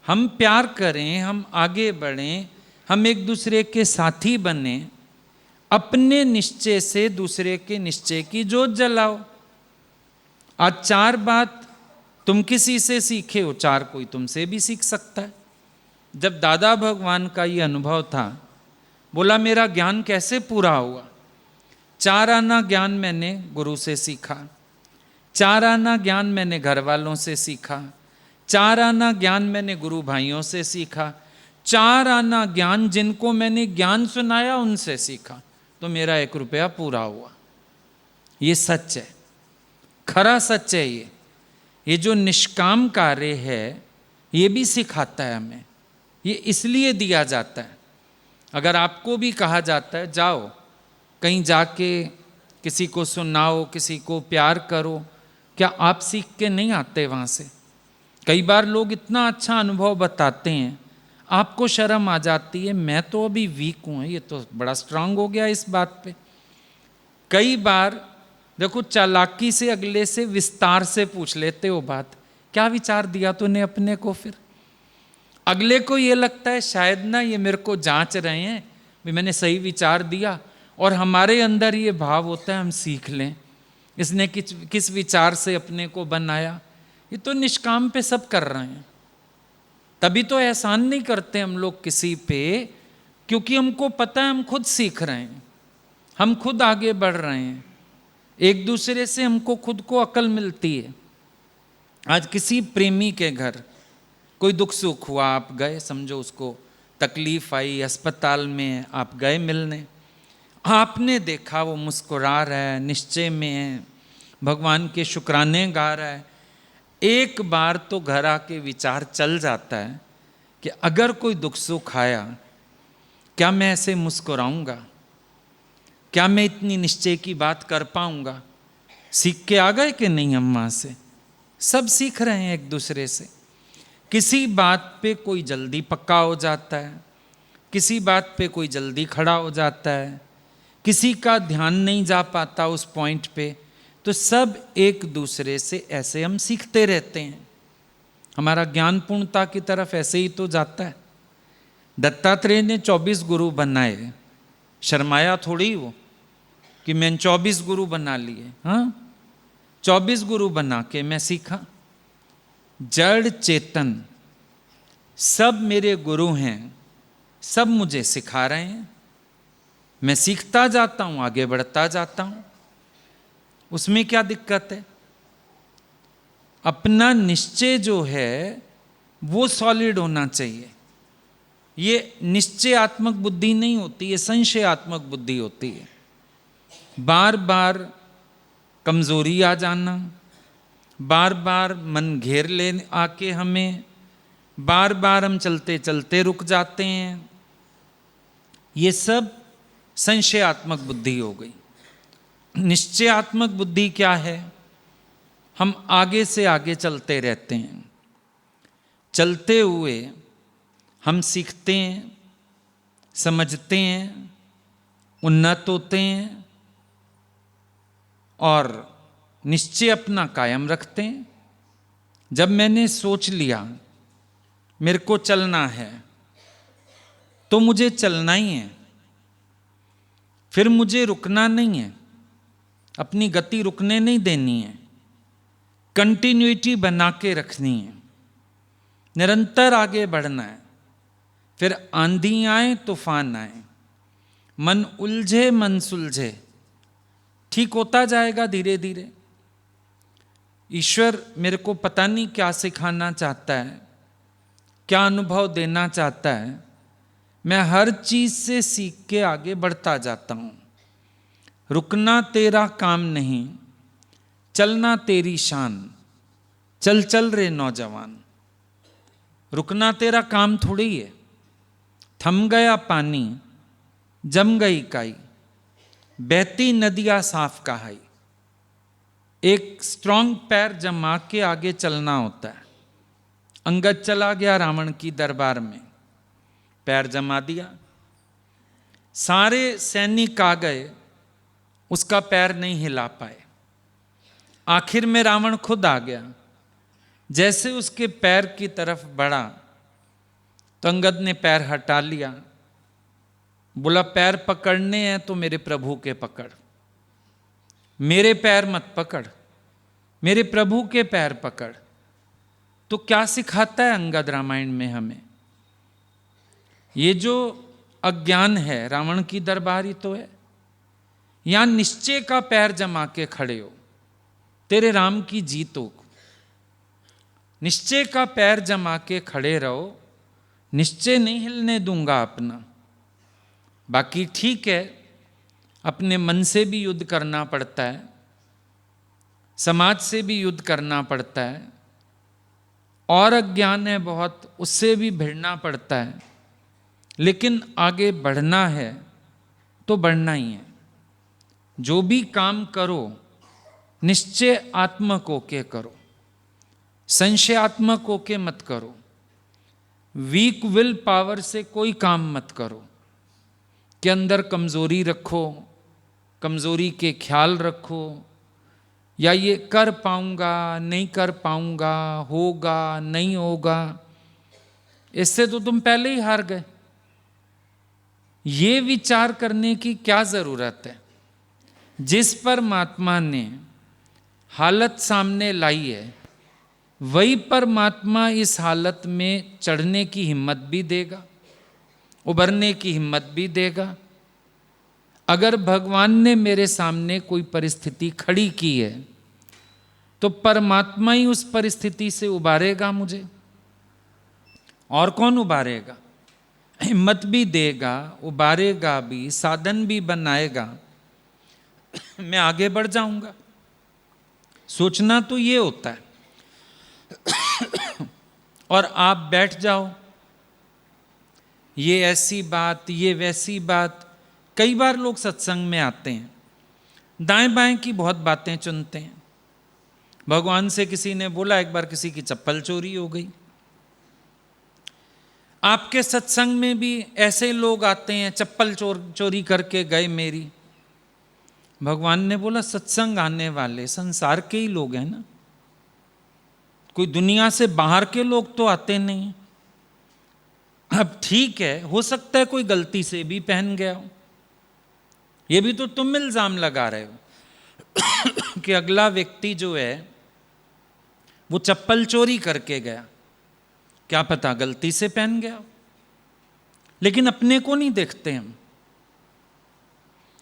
हम प्यार करें, हम आगे बढ़ें, हम एक दूसरे के साथी बने, अपने निश्चय से दूसरे के निश्चय की जोत जलाओ। आज चार बात तुम किसी से सीखे हो, चार कोई तुमसे भी सीख सकता है। जब दादा भगवान का ये अनुभव था, बोला मेरा ज्ञान कैसे पूरा हुआ? चार आना ज्ञान मैंने गुरु से सीखा, चार आना ज्ञान मैंने घर वालों से सीखा, चार आना ज्ञान मैंने गुरु भाइयों से सीखा, चार आना ज्ञान जिनको मैंने ज्ञान सुनाया उनसे सीखा। तो मेरा 1 रुपया पूरा हुआ। ये सच है, खरा सच है। ये जो निष्काम कार्य है ये भी सिखाता है हमें। ये इसलिए दिया जाता है। अगर आपको भी कहा जाता है जाओ कहीं जाके किसी को सुनाओ, किसी को प्यार करो, क्या आप सीख के नहीं आते वहाँ से? कई बार लोग इतना अच्छा अनुभव बताते हैं, आपको शर्म आ जाती है, मैं तो अभी वीक हूँ, ये तो बड़ा स्ट्रांग हो गया इस बात पे। कई बार देखो चालाकी से अगले से विस्तार से पूछ लेते हो बात, क्या विचार दिया तूने अपने को? फिर अगले को ये लगता है शायद ना ये मेरे को जांच रहे हैं भी मैंने सही विचार दिया, और हमारे अंदर ये भाव होता है हम सीख लें इसने किस विचार से अपने को बनाया। ये तो निष्काम पे सब कर रहे हैं, तभी तो एहसान नहीं करते हम लोग किसी पे, क्योंकि हमको पता है हम खुद सीख रहे हैं, हम खुद आगे बढ़ रहे हैं, एक दूसरे से हमको खुद को अकल मिलती है। आज किसी प्रेमी के घर कोई दुख सुख हुआ, आप गए, समझो उसको तकलीफ आई, अस्पताल में आप गए मिलने, आपने देखा वो मुस्कुरा रहा है, निश्चय में है, भगवान के शुक्राने गा रहा है। एक बार तो घर आके विचार चल जाता है कि अगर कोई दुख सुख आया, क्या मैं ऐसे मुस्कुराऊंगा? क्या मैं इतनी निश्चय की बात कर पाऊंगा? सीख के आ गए कि नहीं हम वहाँ से? सब सीख रहे हैं एक दूसरे से। किसी बात पे कोई जल्दी पक्का हो जाता है, किसी बात पे कोई जल्दी खड़ा हो जाता है, किसी का ध्यान नहीं जा पाता उस पॉइंट पे, तो सब एक दूसरे से ऐसे हम सीखते रहते हैं। हमारा ज्ञान पूर्णता की तरफ ऐसे ही तो जाता है। दत्तात्रेय ने 24 गुरु बनाए, शर्माया थोड़ी वो कि मैंने 24 गुरु बना लिए। हाँ, 24 गुरु बना के मैं सीखा। जड़ चेतन सब मेरे गुरु हैं, सब मुझे सिखा रहे हैं, मैं सीखता जाता हूँ, आगे बढ़ता जाता हूँ। उसमें क्या दिक्कत है? अपना निश्चय जो है वो सॉलिड होना चाहिए। ये निश्चयात्मक बुद्धि नहीं होती, ये संशयात्मक बुद्धि होती है। बार बार कमजोरी आ जाना, बार बार मन घेर ले आके हमें, बार बार हम चलते चलते रुक जाते हैं, ये सब संशयात्मक बुद्धि हो गई। निश्चयात्मक बुद्धि क्या है? हम आगे से आगे चलते रहते हैं, चलते हुए हम सीखते हैं, समझते हैं, उन्नत होते हैं और निश्चय अपना कायम रखते हैं। जब मैंने सोच लिया मेरे को चलना है तो मुझे चलना ही है, फिर मुझे रुकना नहीं है, अपनी गति रुकने नहीं देनी है, कंटिन्यूटी बना के रखनी है, निरंतर आगे बढ़ना है। फिर आंधी आए तूफान आए, मन उलझे मन सुलझे, ठीक होता जाएगा धीरे धीरे। ईश्वर मेरे को पता नहीं क्या सिखाना चाहता है, क्या अनुभव देना चाहता है, मैं हर चीज से सीख के आगे बढ़ता जाता हूं। रुकना तेरा काम नहीं, चलना तेरी शान, चल चल रे नौजवान। रुकना तेरा काम थोड़ी है। थम गया पानी, जम गई काई, बहती नदियां साफ कहाई। एक स्ट्रांग पैर जमा के आगे चलना होता है। अंगद चला गया रावण की दरबार में, पैर जमा दिया, सारे सैनिक आ गए, उसका पैर नहीं हिला पाए। आखिर में रावण खुद आ गया, जैसे उसके पैर की तरफ बढ़ा तो अंगद ने पैर हटा लिया, बोला पैर पकड़ने हैं तो मेरे प्रभु के पकड़, मेरे पैर मत पकड़, मेरे प्रभु के पैर पकड़। तो क्या सिखाता है अंगद रामायण में हमें? ये जो अज्ञान है, रावण की दरबारी तो है, यहां निश्चय का पैर जमा के खड़े हो, तेरे राम की जीत हो। निश्चय का पैर जमा के खड़े रहो, निश्चय नहीं हिलने दूंगा अपना। बाकी ठीक है, अपने मन से भी युद्ध करना पड़ता है, समाज से भी युद्ध करना पड़ता है, और अज्ञान है बहुत, उससे भी भिड़ना पड़ता है, लेकिन आगे बढ़ना है तो बढ़ना ही है। जो भी काम करो निश्चय आत्मक होके करो, संशयात्मक होके मत करो, वीक विल पावर से कोई काम मत करो कि अंदर कमजोरी रखो, कमजोरी के ख्याल रखो, या ये कर पाऊंगा नहीं कर पाऊंगा, होगा नहीं होगा। इससे तो तुम पहले ही हार गए। ये विचार करने की क्या जरूरत है? जिस परमात्मा ने हालत सामने लाई है, वही परमात्मा इस हालत में चढ़ने की हिम्मत भी देगा, उभरने की हिम्मत भी देगा। अगर भगवान ने मेरे सामने कोई परिस्थिति खड़ी की है तो परमात्मा ही उस परिस्थिति से उबारेगा मुझे। और कौन उबारेगा? हिम्मत भी देगा, उबारेगा भी, साधन भी बनाएगा, मैं आगे बढ़ जाऊंगा। सोचना तो ये होता है। और आप बैठ जाओ, ये ऐसी बात, ये वैसी बात। कई बार लोग सत्संग में आते हैं, दाएं बाएं की बहुत बातें चुनते हैं। भगवान से किसी ने बोला, एक बार किसी की चप्पल चोरी हो गई। आपके सत्संग में भी ऐसे लोग आते हैं, चप्पल चोरी करके गए मेरी। भगवान ने बोला, सत्संग आने वाले संसार के ही लोग हैं ना, कोई दुनिया से बाहर के लोग तो आते नहीं। अब ठीक है, हो सकता है कोई गलती से भी पहन गया हो, ये भी तो तुम इल्जाम लगा रहे हो कि अगला व्यक्ति जो है वो चप्पल चोरी करके गया, क्या पता गलती से पहन गया। लेकिन अपने को नहीं देखते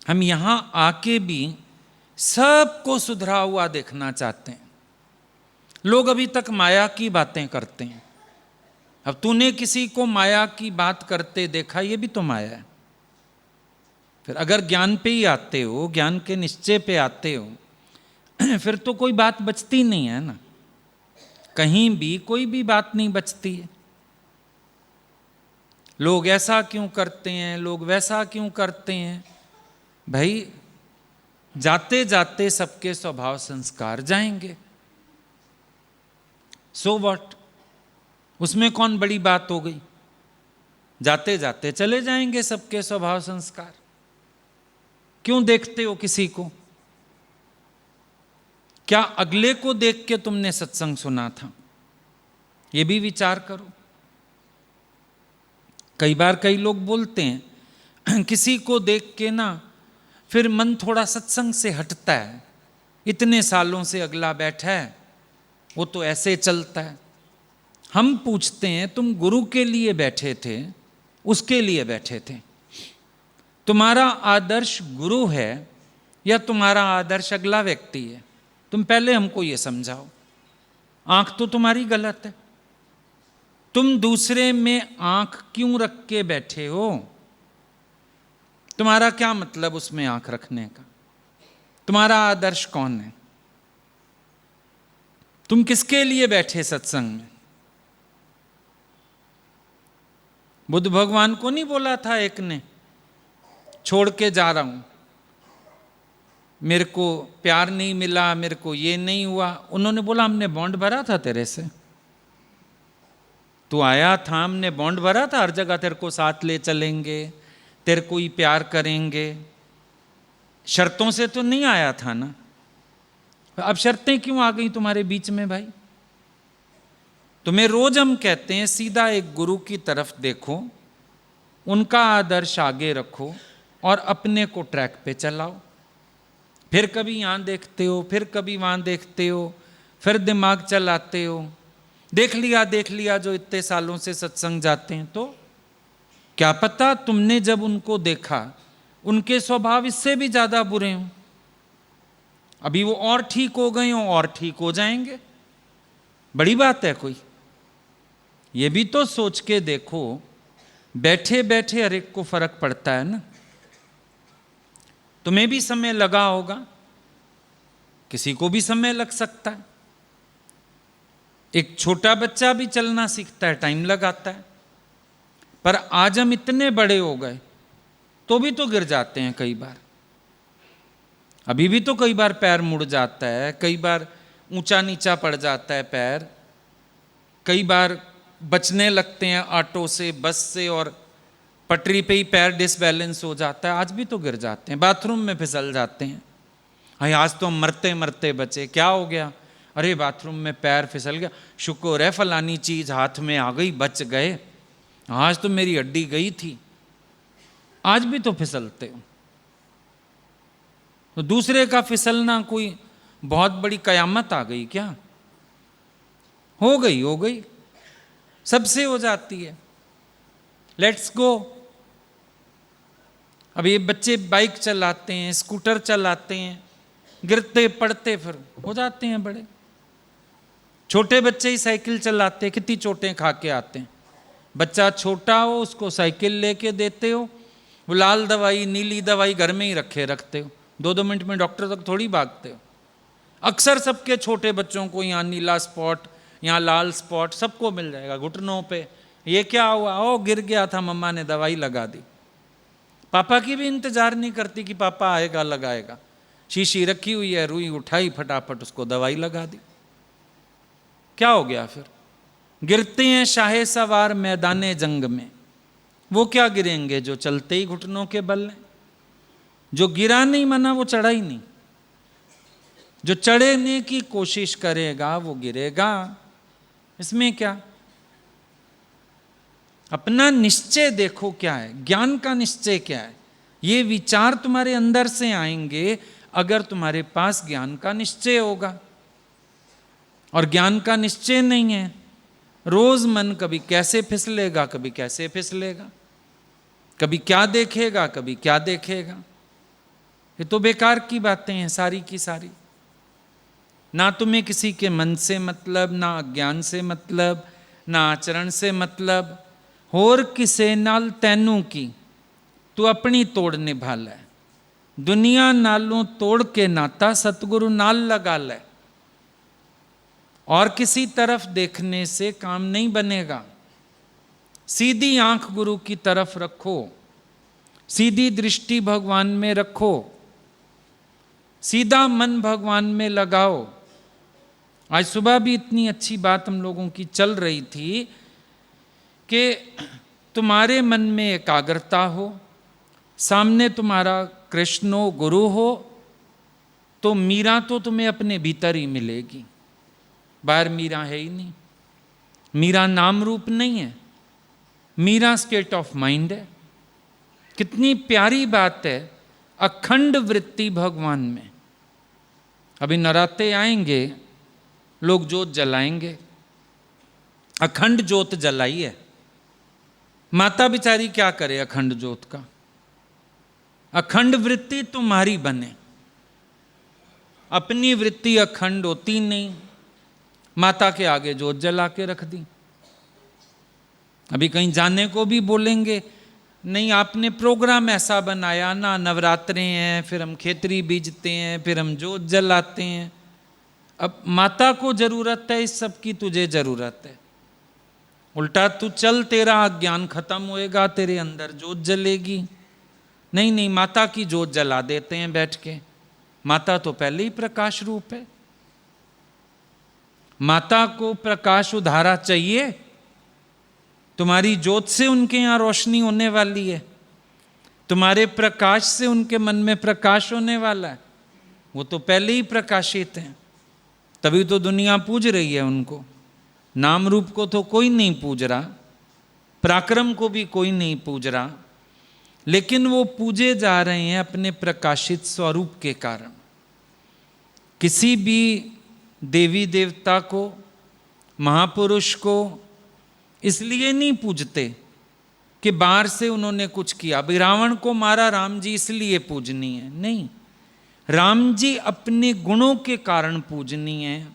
हम यहां आके भी सबको सुधरा हुआ देखना चाहते हैं। लोग अभी तक माया की बातें करते हैं। अब तूने किसी को माया की बात करते देखा, ये भी तो माया है। फिर अगर ज्ञान पे ही आते हो, ज्ञान के निश्चय पे आते हो, फिर तो कोई बात बचती नहीं है ना, कहीं भी कोई भी बात नहीं बचती है। लोग ऐसा क्यों करते हैं, लोग वैसा क्यों करते हैं। भाई जाते जाते सबके स्वभाव संस्कार जाएंगे, सो व्हाट, उसमें कौन बड़ी बात हो गई। जाते जाते चले जाएंगे सबके स्वभाव संस्कार, क्यों देखते हो किसी को? क्या अगले को देख के तुमने सत्संग सुना था? ये भी विचार करो। कई बार कई लोग बोलते हैं किसी को देख के ना फिर मन थोड़ा सत्संग से हटता है, इतने सालों से अगला बैठा है, वो तो ऐसे चलता है। हम पूछते हैं, तुम गुरु के लिए बैठे थे, उसके लिए बैठे थे? तुम्हारा आदर्श गुरु है या तुम्हारा आदर्श अगला व्यक्ति है? तुम पहले हमको ये समझाओ। आंख तो तुम्हारी गलत है। तुम दूसरे में आंख क्यों रख के बैठे हो? तुम्हारा क्या मतलब उसमें आंख रखने का? तुम्हारा आदर्श कौन है? तुम किसके लिए बैठे सत्संग में? बुद्ध भगवान को नहीं बोला था एक ने, छोड़ के जा रहा हूं, मेरे को प्यार नहीं मिला, मेरे को ये नहीं हुआ। उन्होंने बोला, हमने बॉन्ड भरा था तेरे से, तू आया था, हमने बॉन्ड भरा था, हर जगह तेरे को साथ ले चलेंगे, तेरे को ही प्यार करेंगे। शर्तों से तो नहीं आया था ना। अब शर्तें क्यों आ गई तुम्हारे बीच में भाई? तुम्हें रोज हम कहते हैं सीधा एक गुरु की तरफ देखो, उनका आदर्श आगे रखो और अपने को ट्रैक पे चलाओ। फिर कभी यहाँ देखते हो, फिर कभी वहाँ देखते हो, फिर दिमाग चलाते हो। देख लिया जो इतने सालों से सत्संग जाते हैं, तो क्या पता तुमने जब उनको देखा उनके स्वभाव इससे भी ज्यादा बुरे हों। अभी वो और ठीक हो गए हों और ठीक हो जाएंगे, बड़ी बात है कोई? ये भी तो सोच के देखो, बैठे बैठे हर एक को फर्क पड़ता है ना। तुम्हें भी समय लगा होगा, किसी को भी समय लग सकता है। एक छोटा बच्चा भी चलना सीखता है, टाइम लगाता है। पर आज हम इतने बड़े हो गए तो भी तो गिर जाते हैं कई बार। अभी भी तो कई बार पैर मुड़ जाता है, कई बार ऊंचा नीचा पड़ जाता है पैर, कई बार बचने लगते हैं ऑटो से, बस से, और पटरी पे ही पैर डिसबैलेंस हो जाता है। आज भी तो गिर जाते हैं, बाथरूम में फिसल जाते हैं। हाय आज तो हम मरते मरते बचे। क्या हो गया? अरे बाथरूम में पैर फिसल गया, शुक्र है फलानी चीज हाथ में आ गई, बच गए, आज तो मेरी हड्डी गई थी। आज भी तो फिसलते हो। तो दूसरे का फिसलना कोई बहुत बड़ी कयामत आ गई क्या? हो गई, हो गई, सबसे हो जाती है। Let's go. अब ये बच्चे बाइक चलाते हैं, स्कूटर चलाते हैं, गिरते पड़ते फिर हो जाते हैं बड़े। छोटे बच्चे ही साइकिल चलाते हैं, कितनी चोटें खा के आते हैं। बच्चा छोटा हो उसको साइकिल लेके देते हो, वो लाल दवाई नीली दवाई घर में ही रखते हो, 2-2 मिनट में डॉक्टर तक थोड़ी भागते हो। अक्सर सबके छोटे बच्चों को यहाँ नीला स्पॉट, यहाँ लाल स्पॉट, सबको मिल जाएगा घुटनों पे। ये क्या हुआ? ओ गिर गया था, मम्मा ने दवाई लगा दी। पापा की भी इंतजार नहीं करती कि पापा आएगा लगाएगा। शीशी रखी हुई है, रुई उठाई, फटाफट उसको दवाई लगा दी। क्या हो गया फिर? गिरते हैं शाहे सवार मैदाने जंग में। वो क्या गिरेंगे जो चलते ही घुटनों के बल हैं? जो गिरा नहीं मना वो चढ़ा ही नहीं। जो चढ़ने की कोशिश करेगा वो गिरेगा। इसमें क्या? अपना निश्चय देखो क्या है, ज्ञान का निश्चय क्या है। ये विचार तुम्हारे अंदर से आएंगे अगर तुम्हारे पास ज्ञान का निश्चय होगा। और ज्ञान का निश्चय नहीं है, रोज मन कभी कैसे फिसलेगा, कभी कैसे फिसलेगा, कभी क्या देखेगा, कभी क्या देखेगा। ये तो बेकार की बातें हैं सारी की सारी। ना तुम्हें किसी के मन से मतलब, ना ज्ञान से मतलब, ना आचरण से मतलब। होर किसे नाल तैनू की, तू अपनी तोड़ निभा लै। दुनिया नालों तोड़ के नाता सतगुरु नाल लगा लै। और किसी तरफ देखने से काम नहीं बनेगा। सीधी आंख गुरु की तरफ रखो, सीधी दृष्टि भगवान में रखो, सीधा मन भगवान में लगाओ। आज सुबह भी इतनी अच्छी बात हम लोगों की चल रही थी कि तुम्हारे मन में एकाग्रता हो, सामने तुम्हारा कृष्णो गुरु हो, तो मीरा तो तुम्हें अपने भीतर ही मिलेगी। बाहर मीरा है ही नहीं। मीरा नाम रूप नहीं है, मीरा स्टेट ऑफ माइंड है। कितनी प्यारी बात है, अखंड वृत्ति भगवान में। अभी नराते आएंगे, लोग जोत जलाएंगे, अखंड जोत जलाई है। माता बिचारी क्या करे अखंड जोत का? अखंड वृत्ति तुम्हारी बने। अपनी वृत्ति अखंड होती नहीं, माता के आगे जोत जला के रख दी। अभी कहीं जाने को भी बोलेंगे, नहीं आपने प्रोग्राम ऐसा बनाया ना, नवरात्रे हैं, फिर हम खेतरी बीजते हैं, फिर हम जोत जलाते हैं। अब माता को जरूरत है इस सब की, तुझे जरूरत है। उल्टा तू चल, तेरा अज्ञान खत्म होएगा, तेरे अंदर जोत जलेगी। नहीं नहीं, माता की जोत जला देते हैं बैठ के। माता तो पहले ही प्रकाश रूप है। माता को प्रकाश उधारा चाहिए? तुम्हारी जोत से उनके यहाँ रोशनी होने वाली है, तुम्हारे प्रकाश से उनके मन में प्रकाश होने वाला है। वो तो पहले ही प्रकाशित हैं, तभी तो दुनिया पूज रही है उनको। नाम रूप को तो कोई नहीं पूज रहा, पराक्रम को भी कोई नहीं पूज रहा, लेकिन वो पूजे जा रहे हैं अपने प्रकाशित स्वरूप के कारण। किसी भी देवी देवता को, महापुरुष को इसलिए नहीं पूजते कि बाहर से उन्होंने कुछ किया। अभी रावण को मारा राम जी इसलिए पूजनी है? नहीं, राम जी अपने गुणों के कारण पूजनी है,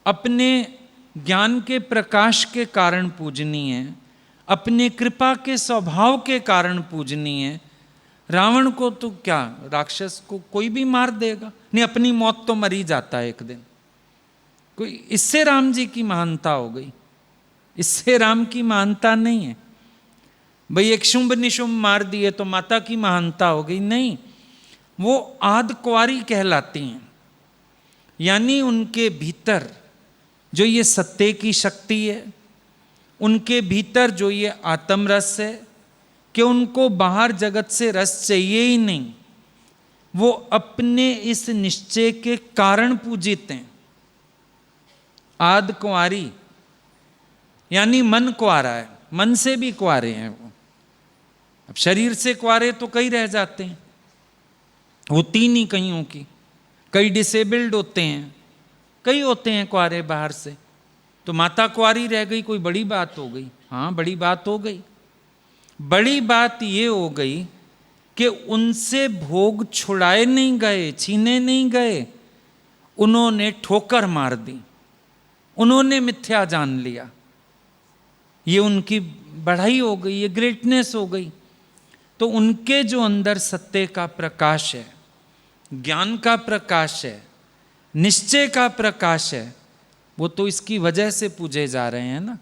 अपने ज्ञान के प्रकाश के कारण पूजनी है, अपने कृपा के स्वभाव के कारण पूजनी है। रावण को तो क्या, राक्षस को कोई भी मार देगा, नहीं अपनी मौत तो मर ही जाता है एक दिन। कोई इससे राम जी की महानता हो गई, इससे राम की महानता नहीं है। भाई एक शुंभ निशुंभ मार दिए तो माता की महानता हो गई, नहीं। वो आद कुंवारी कहलाती हैं, यानी उनके भीतर जो ये सत्य की शक्ति है, उनके भीतर जो ये आत्म रस है कि उनको बाहर जगत से रस चाहिए ही नहीं, वो अपने इस निश्चय के कारण पूजित हैं। आद कुंवारी यानी मन कुंवारा है, मन से भी कुंवारे हैं वो। अब शरीर से कुंवारे तो कई रह जाते हैं, होती नहीं कईयों की, कई डिसेबल्ड होते हैं, कई होते हैं कुंवारे बाहर से। तो माता कुंवारी रह गई, कोई बड़ी बात हो गई? हाँ बड़ी बात हो गई। बड़ी बात ये हो गई कि उनसे भोग छुड़ाए नहीं गए, छीने नहीं गए, उन्होंने ठोकर मार दी, उन्होंने मिथ्या जान लिया। ये उनकी बढ़ाई हो गई, ये ग्रेटनेस हो गई। तो उनके जो अंदर सत्य का प्रकाश है, ज्ञान का प्रकाश है, निश्चय का प्रकाश है, वो तो इसकी वजह से पूजे जा रहे हैं ना।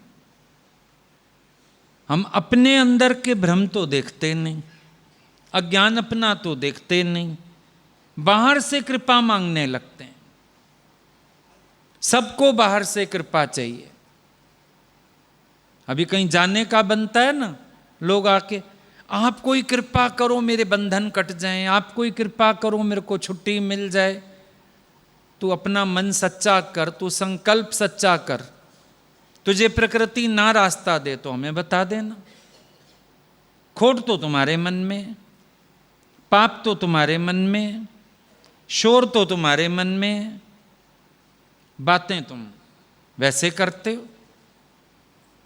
हम अपने अंदर के भ्रम तो देखते नहीं, अज्ञान अपना तो देखते नहीं, बाहर से कृपा मांगने लगते हैं। सबको बाहर से कृपा चाहिए। अभी कहीं जाने का बनता है ना, लोग आके आप कोई कृपा करो मेरे बंधन कट जाएं, आप कोई कृपा करो मेरे को छुट्टी मिल जाए। तू अपना मन सच्चा कर, तू संकल्प सच्चा कर। तुझे प्रकृति ना रास्ता दे तो हमें बता देना। खोट तो तुम्हारे मन में, पाप तो तुम्हारे मन में, शोर तो तुम्हारे मन में, बातें तुम वैसे करते हो।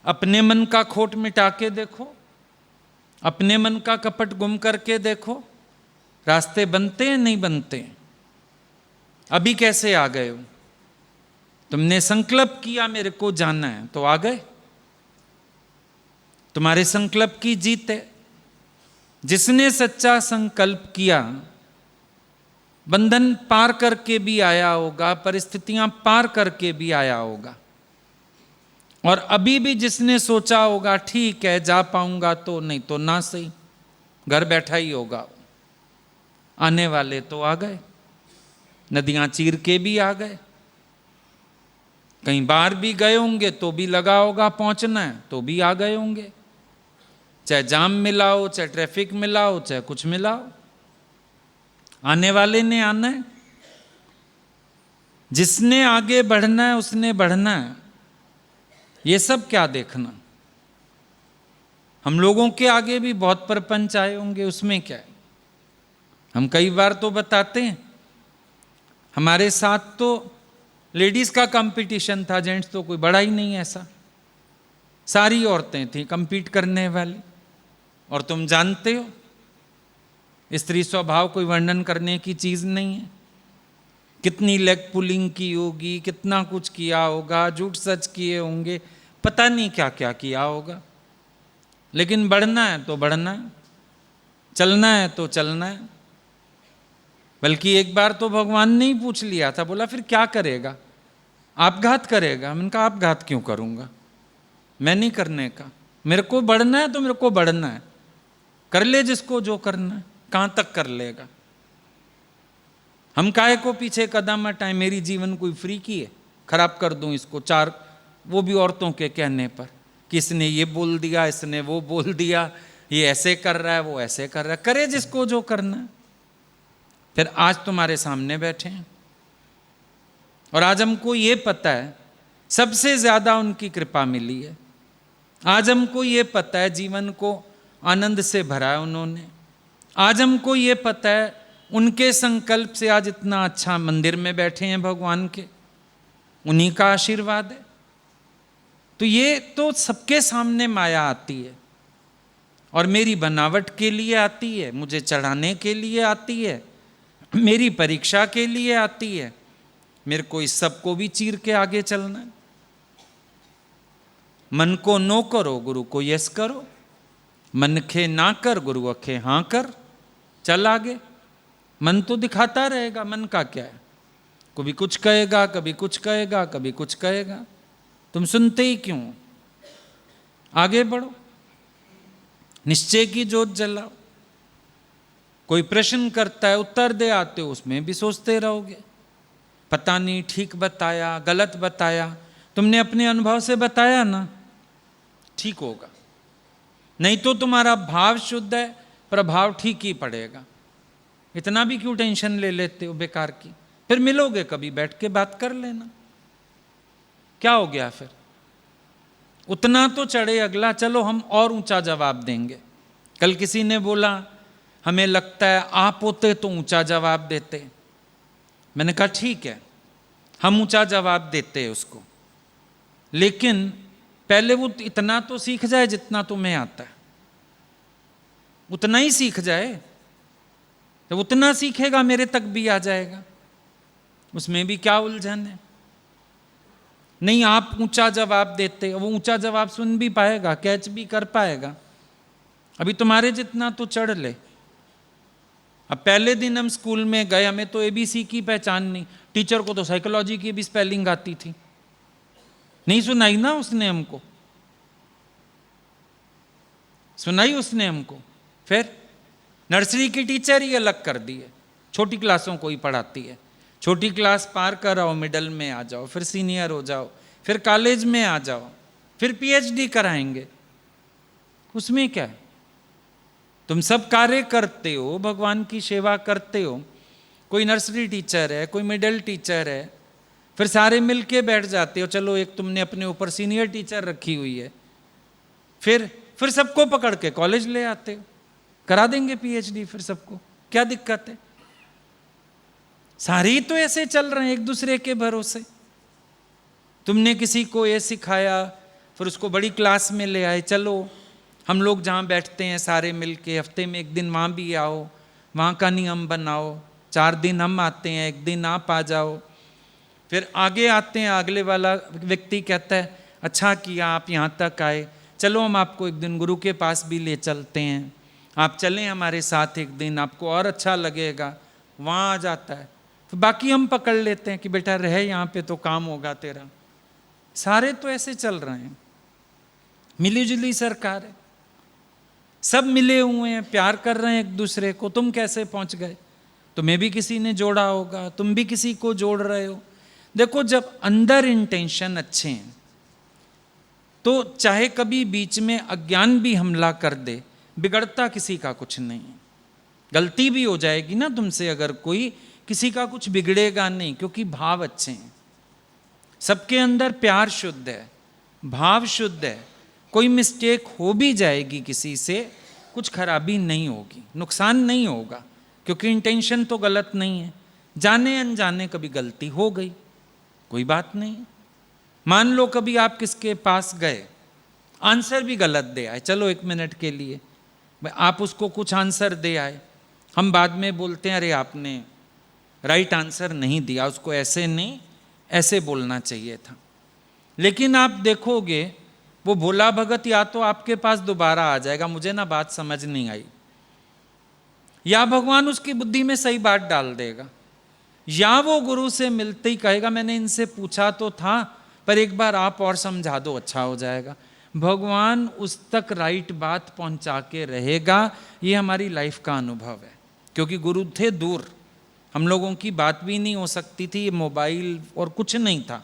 अपने मन का खोट मिटा के देखो, अपने मन का कपट गुम करके देखो, रास्ते बनते हैं नहीं बनते? अभी कैसे आ गए हो? तुमने संकल्प किया मेरे को जाना है तो आ गए। तुम्हारे संकल्प की जीत है। जिसने सच्चा संकल्प किया, बंधन पार करके भी आया होगा, परिस्थितियां पार करके भी आया होगा। और अभी भी जिसने सोचा होगा ठीक है जा पाऊंगा तो, नहीं तो ना सही, घर बैठा ही होगा। आने वाले तो आ गए, नदियां चीर के भी आ गए। कहीं बाहर भी गए होंगे तो भी लगा होगा पहुंचना है, तो भी आ गए होंगे। चाहे जाम मिला हो, चाहे ट्रैफिक मिला हो, चाहे कुछ मिला हो, आने वाले ने आना है। जिसने आगे बढ़ना है उसने बढ़ना है। ये सब क्या देखना? हम लोगों के आगे भी बहुत प्रपंच आए होंगे, उसमें क्या है? हम कई बार तो बताते हैं, हमारे साथ तो लेडीज का कंपटीशन था, जेंट्स तो कोई बड़ा ही नहीं ऐसा। सारी औरतें थी कंपीट करने वाली। और तुम जानते हो स्त्री स्वभाव कोई वर्णन करने की चीज नहीं है। कितनी लेग पुलिंग की होगी, कितना कुछ किया होगा, झूठ सच किए होंगे, पता नहीं क्या क्या किया होगा। लेकिन बढ़ना है तो बढ़ना है, चलना है तो चलना है। बल्कि एक बार तो भगवान ने ही पूछ लिया था, बोला फिर क्या करेगा? आपघात करेगा? मैंने कहा आपघात क्यों करूंगा, मैं नहीं करने का। मेरे को बढ़ना है तो मेरे को बढ़ना है, कर ले जिसको जो करना है। कहां तक कर लेगा? हम काहे को पीछे कदम हटाएं? मेरी जीवन कोई फ्री की है? खराब कर दूं इसको चार, वो भी औरतों के कहने पर, कि इसने ये बोल दिया, इसने वो बोल दिया, ये ऐसे कर रहा है, वो ऐसे कर रहा है। करे जिसको जो करना है। फिर आज तुम्हारे सामने बैठे हैं और आज हमको ये पता है सबसे ज्यादा उनकी कृपा मिली है। आज हमको ये पता है जीवन को आनंद से भरा है उन्होंने। आज हमको ये पता है उनके संकल्प से आज इतना अच्छा मंदिर में बैठे हैं भगवान के, उन्हीं का आशीर्वाद है। तो ये तो सबके सामने माया आती है और मेरी बनावट के लिए आती है, मुझे चढ़ाने के लिए आती है, मेरी परीक्षा के लिए आती है। मेरे को इस सब को भी चीर के आगे चलना है। मन को नो करो, गुरु को यस करो। मन खे ना कर, गुरु अखे हाँ कर। चल आगे, मन तो दिखाता रहेगा, मन का क्या है, कभी कुछ कहेगा, कभी कुछ कहेगा, कभी कुछ कहेगा, तुम सुनते ही क्यों? आगे बढ़ो, निश्चय की ज्योत जलाओ। कोई प्रश्न करता है, उत्तर दे आते हो, उसमें भी सोचते रहोगे, पता नहीं ठीक बताया गलत बताया, तुमने अपने अनुभव से बताया ना, ठीक होगा। नहीं तो तुम्हारा भाव शुद्ध है, प्रभाव ठीक ही पड़ेगा। इतना भी क्यों टेंशन ले लेते हो बेकार की? फिर मिलोगे कभी, बैठ के बात कर लेना, क्या हो गया फिर? उतना तो चढ़े अगला, चलो हम और ऊंचा जवाब देंगे। कल किसी ने बोला, हमें लगता है आप होते तो ऊंचा जवाब देते। मैंने कहा ठीक है, हम ऊंचा जवाब देते हैं उसको, लेकिन पहले वो इतना तो सीख जाए जितना तुम्हें आता है, उतना ही सीख जाए। जब उतना सीखेगा मेरे तक भी आ जाएगा, उसमें भी क्या उलझन है? नहीं, आप ऊंचा जवाब देते, वो ऊंचा जवाब सुन भी पाएगा, कैच भी कर पाएगा, अभी तुम्हारे जितना तो चढ़ ले। अब पहले दिन हम स्कूल में गए, हमें तो एबीसी की पहचान नहीं, टीचर को तो साइकोलॉजी की भी स्पेलिंग आती थी, नहीं सुनाई ना उसने हमको, सुनाई उसने हमको। फिर नर्सरी की टीचर ही अलग कर दी है, छोटी क्लासों को ही पढ़ाती है। छोटी क्लास पार कर आओ, मिडल में आ जाओ, फिर सीनियर हो जाओ, फिर कॉलेज में आ जाओ, फिर पीएचडी कराएंगे, उसमें क्या है? तुम सब कार्य करते हो, भगवान की सेवा करते हो, कोई नर्सरी टीचर है, कोई मिडिल टीचर है, फिर सारे मिलके बैठ जाते हो, चलो एक तुमने अपने ऊपर सीनियर टीचर रखी हुई है, फिर सबको पकड़ के कॉलेज ले आते हो, करा देंगे पीएचडी फिर सबको, क्या दिक्कत है? सारे ही तो ऐसे चल रहे हैं एक दूसरे के भरोसे। तुमने किसी को ये सिखाया, फिर उसको बड़ी क्लास में ले आए, चलो हम लोग जहाँ बैठते हैं सारे मिलके, हफ्ते में एक दिन वहाँ भी आओ, वहाँ का नियम बनाओ, 4 दिन हम आते हैं, 1 दिन आप आ जाओ। फिर आगे आते हैं, अगले वाला व्यक्ति कहता है अच्छा किया आप यहाँ तक आए, चलो हम आपको एक दिन गुरु के पास भी ले चलते हैं, आप चलें हमारे साथ एक दिन, आपको और अच्छा लगेगा। वहाँ आ जाता है, तो बाकी हम पकड़ लेते हैं कि बेटा रहे यहाँ पे तो काम होगा तेरा। सारे तो ऐसे चल रहे हैं, मिली जुली सरकार है, सब मिले हुए हैं, प्यार कर रहे हैं एक दूसरे को। तुम कैसे पहुंच गए? तुम्हें भी किसी ने जोड़ा होगा, तुम भी किसी को जोड़ रहे हो। देखो, जब अंदर इंटेंशन अच्छे हैं तो चाहे कभी बीच में अज्ञान भी हमला कर दे, बिगड़ता किसी का कुछ नहीं। गलती भी हो जाएगी ना तुमसे अगर कोई, किसी का कुछ बिगड़ेगा नहीं, क्योंकि भाव अच्छे हैं, सबके अंदर प्यार शुद्ध है, भाव शुद्ध है। कोई मिस्टेक हो भी जाएगी किसी से, कुछ खराबी नहीं होगी, नुकसान नहीं होगा, क्योंकि इंटेंशन तो गलत नहीं है। जाने अनजाने कभी गलती हो गई, कोई बात नहीं। मान लो कभी आप किसके पास गए, आंसर भी गलत दे आए, चलो 1 मिनट के लिए आप उसको कुछ आंसर दे आए, हम बाद में बोलते हैं अरे आपने राइट आंसर नहीं दिया, उसको ऐसे नहीं ऐसे बोलना चाहिए था। लेकिन आप देखोगे वो भोला भगत या तो आपके पास दोबारा आ जाएगा, मुझे ना बात समझ नहीं आई, या भगवान उसकी बुद्धि में सही बात डाल देगा, या वो गुरु से मिलते ही कहेगा मैंने इनसे पूछा तो था पर एक बार आप और समझा दो, अच्छा हो जाएगा। भगवान उस तक राइट बात पहुंचा के रहेगा। ये हमारी लाइफ का अनुभव है, क्योंकि गुरु थे दूर, हम लोगों की बात भी नहीं हो सकती थी, मोबाइल और कुछ नहीं था,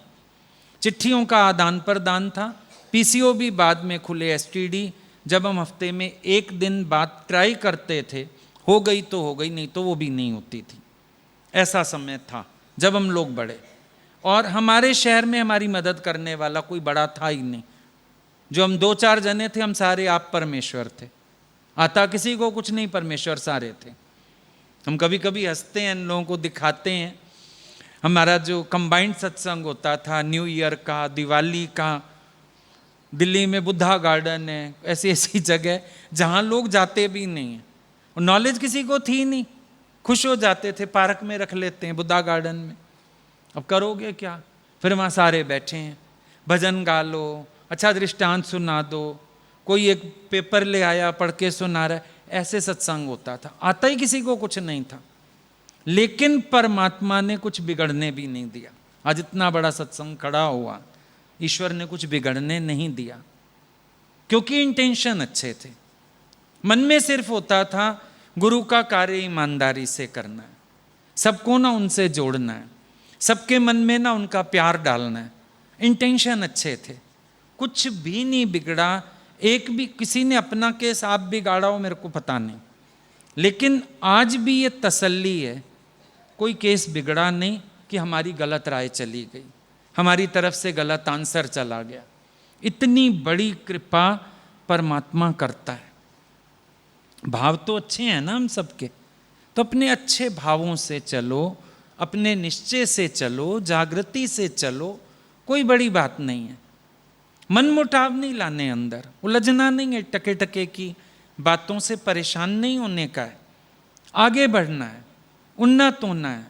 चिट्ठियों का आदान प्रदान था, पीसीओ भी बाद में खुले, एसटीडी, जब हम हफ्ते में 1 दिन बात ट्राई करते थे, हो गई तो हो गई, नहीं तो वो भी नहीं होती थी। ऐसा समय था जब हम लोग बड़े, और हमारे शहर में हमारी मदद करने वाला कोई बड़ा था ही नहीं। जो हम 2-4 जने थे, हम सारे आप परमेश्वर थे, आता किसी को कुछ नहीं, परमेश्वर सारे थे। हम कभी कभी हंसते हैं, इन लोगों को दिखाते हैं, हमारा जो कंबाइंड सत्संग होता था न्यू ईयर का, दिवाली का, दिल्ली में बुद्धा गार्डन है, ऐसी ऐसी जगह जहाँ लोग जाते भी नहीं हैं, और नॉलेज किसी को थी नहीं, खुश हो जाते थे, पार्क में रख लेते हैं बुद्धा गार्डन में। अब करोगे क्या? फिर वहाँ सारे बैठे हैं, भजन गा लो, अच्छा दृष्टांत सुना दो, कोई एक पेपर ले आया पढ़ के सुना रहा है, ऐसे सत्संग होता था, आता ही किसी को कुछ नहीं था, लेकिन परमात्मा ने कुछ बिगड़ने भी नहीं दिया। आज इतना बड़ा सत्संग खड़ा हुआ, ईश्वर ने कुछ बिगड़ने नहीं दिया, क्योंकि इंटेंशन अच्छे थे। मन में सिर्फ होता था गुरु का कार्य ईमानदारी से करना है, सबको ना उनसे जोड़ना है, सबके मन में ना उनका प्यार डालना है। इंटेंशन अच्छे थे, कुछ भी नहीं बिगड़ा। एक भी किसी ने अपना केस आप बिगाड़ा हो मेरे को पता नहीं, लेकिन आज भी ये तसल्ली है, कोई केस बिगड़ा नहीं कि हमारी गलत राय चली गई, हमारी तरफ से गलत आंसर चला गया। इतनी बड़ी कृपा परमात्मा करता है। भाव तो अच्छे हैं ना हम सबके, तो अपने अच्छे भावों से चलो, अपने निश्चय से चलो, जागृति से चलो, कोई बड़ी बात नहीं है। मन मुटाव नहीं लाने अंदर, उलझना नहीं है, टके टके की बातों से परेशान नहीं होने का है। आगे बढ़ना है, उन्नत होना है,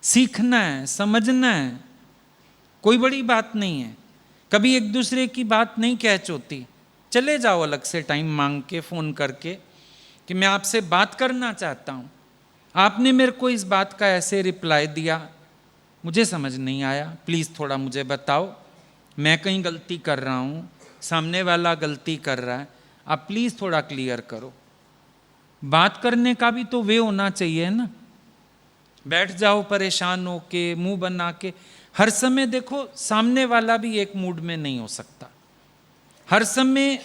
सीखना है, समझना है, कोई बड़ी बात नहीं है। कभी एक दूसरे की बात नहीं कैच होती, चले जाओ अलग से टाइम मांग के, फ़ोन करके कि मैं आपसे बात करना चाहता हूँ, आपने मेरे को इस बात का ऐसे रिप्लाई दिया, मुझे समझ नहीं आया, प्लीज़ थोड़ा मुझे बताओ, मैं कहीं गलती कर रहा हूँ, सामने वाला गलती कर रहा है, आप प्लीज़ थोड़ा क्लियर करो। बात करने का भी तो वे होना चाहिए ना। बैठ जाओ परेशान हो के, मुंह बना के, हर समय देखो सामने वाला भी एक मूड में नहीं हो सकता, हर समय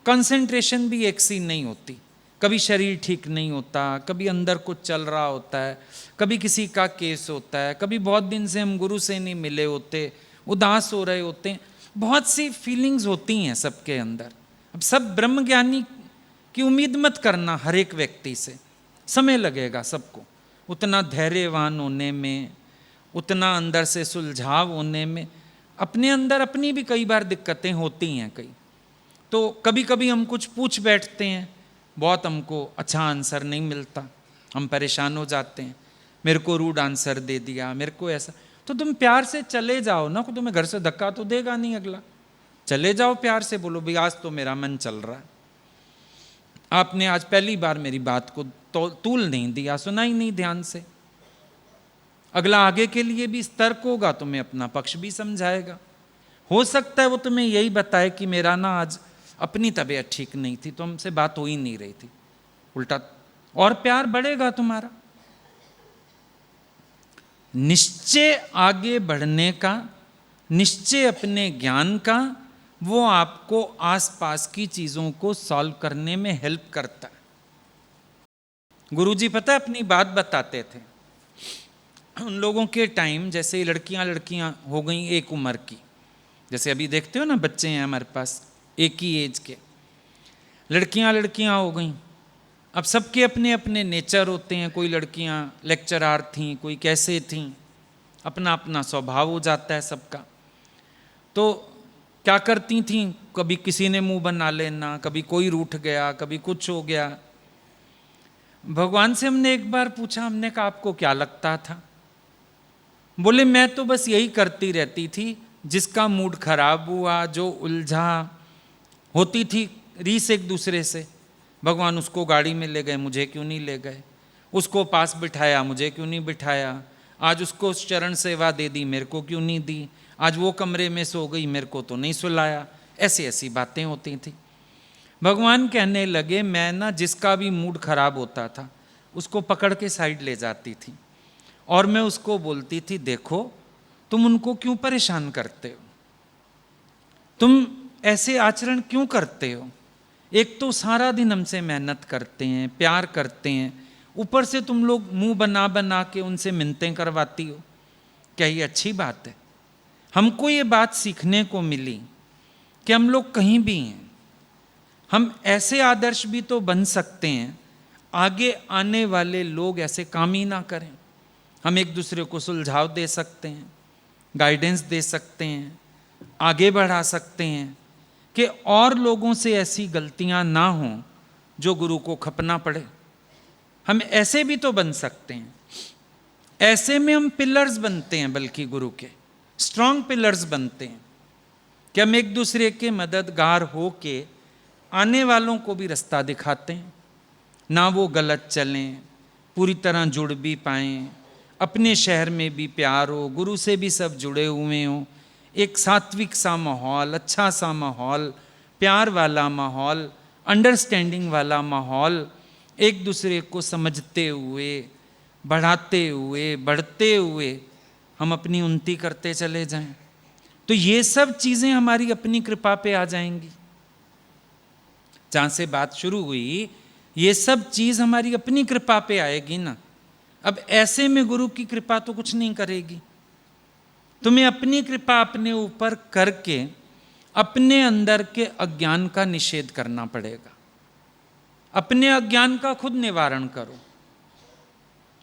कंसंट्रेशन भी एक सी नहीं होती। कभी शरीर ठीक नहीं होता, कभी अंदर कुछ चल रहा होता है, कभी किसी का केस होता है, कभी बहुत दिन से हम गुरु से नहीं मिले होते, उदास हो रहे होते हैं, बहुत सी फीलिंग्स होती हैं सबके अंदर। अब सब ब्रह्म ज्ञानी की उम्मीद मत करना, हर एक व्यक्ति से समय लगेगा सबको उतना धैर्यवान होने में, उतना अंदर से सुलझाव होने में। अपने अंदर अपनी भी कई बार दिक्कतें होती हैं कई, तो कभी कभी हम कुछ पूछ बैठते हैं, बहुत हमको अच्छा आंसर नहीं मिलता, हम परेशान हो जाते हैं, मेरे को रूड आंसर दे दिया, मेरे को ऐसा। तो तुम प्यार से चले जाओ ना, तुम्हें घर से धक्का तो देगा नहीं अगला, चले जाओ प्यार से, बोलो भाई आज तो मेरा मन चल रहा है, आपने आज पहली बार मेरी बात को तूल नहीं दिया, सुना ही नहीं ध्यान से। अगला आगे के लिए भी तर्क होगा, तुम्हें अपना पक्ष भी समझाएगा। हो सकता है वो तुम्हें यही बताए कि मेरा ना आज अपनी तबीयत ठीक नहीं थी, तो हमसे बात हो ही नहीं रही थी, उल्टा और प्यार बढ़ेगा तुम्हारा। निश्चय आगे बढ़ने का, निश्चय अपने ज्ञान का, वो आपको आसपास की चीजों को सॉल्व करने में हेल्प करता है। गुरुजी पता है अपनी बात बताते थे, उन लोगों के टाइम जैसे लड़कियां हो गई एक उम्र की, जैसे अभी देखते हो ना बच्चे हैं हमारे पास एक ही एज के, लड़कियां हो गई। अब सबके अपने अपने नेचर होते हैं, कोई लड़कियां लेक्चरार थीं, कोई कैसे थीं, अपना अपना स्वभाव हो जाता है सबका। तो क्या करती थीं, कभी किसी ने मुंह बना लेना, कभी कोई रूठ गया, कभी कुछ हो गया। भगवान से हमने एक बार पूछा, हमने कहा आपको क्या लगता था? बोले मैं तो बस यही करती रहती थी, जिसका मूड खराब हुआ, जो उलझा होती थी रीस एक दूसरे से, भगवान उसको गाड़ी में ले गए, मुझे क्यों नहीं ले गए, उसको पास बिठाया, मुझे क्यों नहीं बिठाया, आज उसको चरण सेवा दे दी, मेरे को क्यों नहीं दी, आज वो कमरे में सो गई, मेरे को तो नहीं सुलाया। ऐसी ऐसी बातें होती थी। भगवान कहने लगे मैं ना जिसका भी मूड खराब होता था उसको पकड़ के साइड ले जाती थी और मैं उसको बोलती थी देखो तुम उनको क्यों परेशान करते हो, तुम ऐसे आचरण क्यों करते हो, एक तो सारा दिन हमसे मेहनत करते हैं, प्यार करते हैं, ऊपर से तुम लोग मुंह बना बना के उनसे मिन्नतें करवाती हो, क्या ये अच्छी बात है? हमको ये बात सीखने को मिली कि हम लोग कहीं भी हैं, हम ऐसे आदर्श भी तो बन सकते हैं, आगे आने वाले लोग ऐसे काम ही ना करें। हम एक दूसरे को सुलझाव दे सकते हैं, गाइडेंस दे सकते हैं, आगे बढ़ा सकते हैं कि और लोगों से ऐसी गलतियां ना हों जो गुरु को खपना पड़े। हम ऐसे भी तो बन सकते हैं, ऐसे में हम पिलर्स बनते हैं, बल्कि गुरु के स्ट्रॉन्ग पिलर्स बनते हैं कि हम एक दूसरे के मददगार हो के आने वालों को भी रास्ता दिखाते हैं, ना वो गलत चलें, पूरी तरह जुड़ भी पाएँ, अपने शहर में भी प्यार हो, गुरु से भी सब जुड़े हुए हों, एक सात्विक सा माहौल, अच्छा सा माहौल, प्यार वाला माहौल, अंडरस्टैंडिंग वाला माहौल, एक दूसरे को समझते हुए, बढ़ाते हुए, बढ़ते हुए हम अपनी उन्नति करते चले जाएं, तो ये सब चीज़ें हमारी अपनी कृपा पे आ जाएंगी। जहाँ से बात शुरू हुई, ये सब चीज़ हमारी अपनी कृपा पे आएगी ना। अब ऐसे में गुरु की कृपा तो कुछ नहीं करेगी। तुम्हें अपनी कृपा अपने ऊपर करके अपने अंदर के अज्ञान का निषेध करना पड़ेगा। अपने अज्ञान का खुद निवारण करो।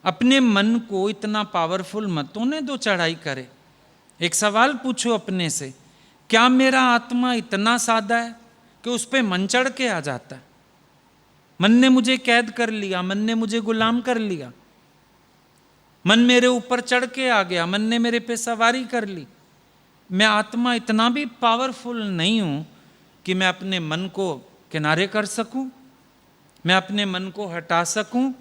अपने मन को इतना पावरफुल मत होने दो चढ़ाई करे। एक सवाल पूछो अपने से, क्या मेरा आत्मा इतना सादा है कि उस पर मन चढ़ के आ जाता है? मन ने मुझे कैद कर लिया, मन ने मुझे गुलाम कर लिया, मन मेरे ऊपर चढ़ के आ गया, मन ने मेरे पे सवारी कर ली। मैं आत्मा इतना भी पावरफुल नहीं हूं कि मैं अपने मन को किनारे कर सकूं, मैं अपने मन को हटा सकूं,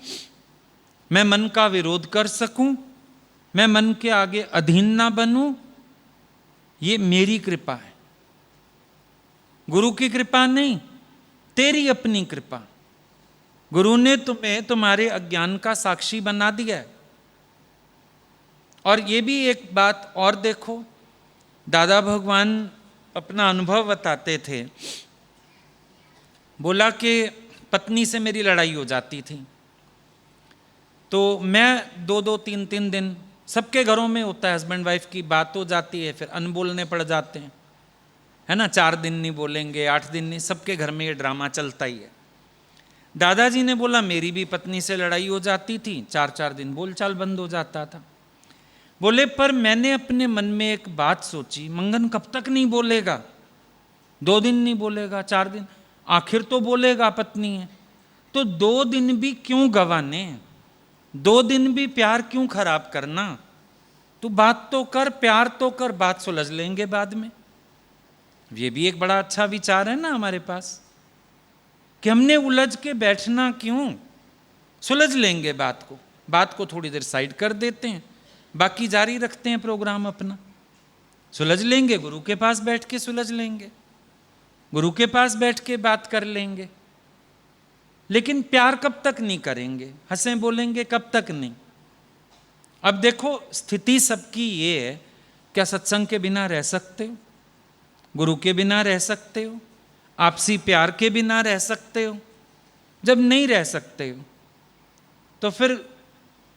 मैं मन का विरोध कर सकूं, मैं मन के आगे अधीन ना बनूं। ये मेरी कृपा है, गुरु की कृपा नहीं, तेरी अपनी कृपा। गुरु ने तुम्हें तुम्हारे अज्ञान का साक्षी बना दिया है। और ये भी एक बात और देखो, दादा भगवान अपना अनुभव बताते थे। बोला कि पत्नी से मेरी लड़ाई हो जाती थी, तो मैं 2-2, 3-3 दिन, सबके घरों में होता है, हस्बैंड वाइफ की बात हो जाती है, फिर अनबोलने पड़ जाते हैं, है ना। 4 दिन नहीं बोलेंगे, 8 दिन नहीं, सबके घर में ये ड्रामा चलता ही है। दादाजी ने बोला मेरी भी पत्नी से लड़ाई हो जाती थी, 4-4 दिन बोलचाल बंद हो जाता था। बोले पर मैंने अपने मन में एक बात सोची, मंगन कब तक नहीं बोलेगा? 2 दिन नहीं बोलेगा, 4 दिन, आखिर तो बोलेगा, पत्नी है तो 2 दिन भी क्यों गंवाने, 2 दिन भी प्यार क्यों खराब करना? तू बात तो कर, प्यार तो कर, बात सुलझ लेंगे बाद में। ये भी एक बड़ा अच्छा विचार है ना हमारे पास, कि हमने उलझ के बैठना क्यों, सुलझ लेंगे बात को थोड़ी देर साइड कर देते हैं, बाकी जारी रखते हैं प्रोग्राम अपना। सुलझ लेंगे, गुरु के पास बैठ के सुलझ लेंगे, गुरु के पास बैठ के बात कर लेंगे। लेकिन प्यार कब तक नहीं करेंगे, हंसे बोलेंगे कब तक नहीं। अब देखो स्थिति सबकी ये है, क्या सत्संग के बिना रह सकते हो? गुरु के बिना रह सकते हो? आपसी प्यार के बिना रह सकते हो? जब नहीं रह सकते हो तो फिर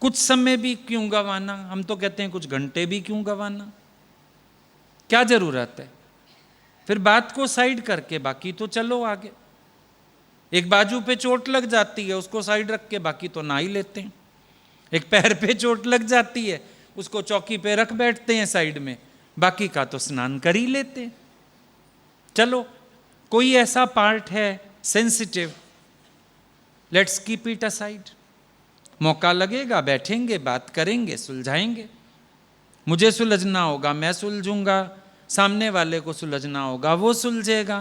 कुछ समय भी क्यों गंवाना? हम तो कहते हैं कुछ घंटे भी क्यों गंवाना, क्या जरूरत है? फिर बात को साइड करके बाकी तो चलो आगे। एक बाजू पे चोट लग जाती है, उसको साइड रख के बाकी तो ना ही लेते हैं। एक पैर पे चोट लग जाती है, उसको चौकी पे रख बैठते हैं साइड में, बाकी का तो स्नान कर ही लेते हैं। चलो कोई ऐसा पार्ट है sensitive, let's keep it aside. मौका लगेगा बैठेंगे, बात करेंगे, सुलझाएंगे। मुझे सुलझना होगा मैं सुलझूंगा, सामने वाले को सुलझना होगा वो सुलझेगा।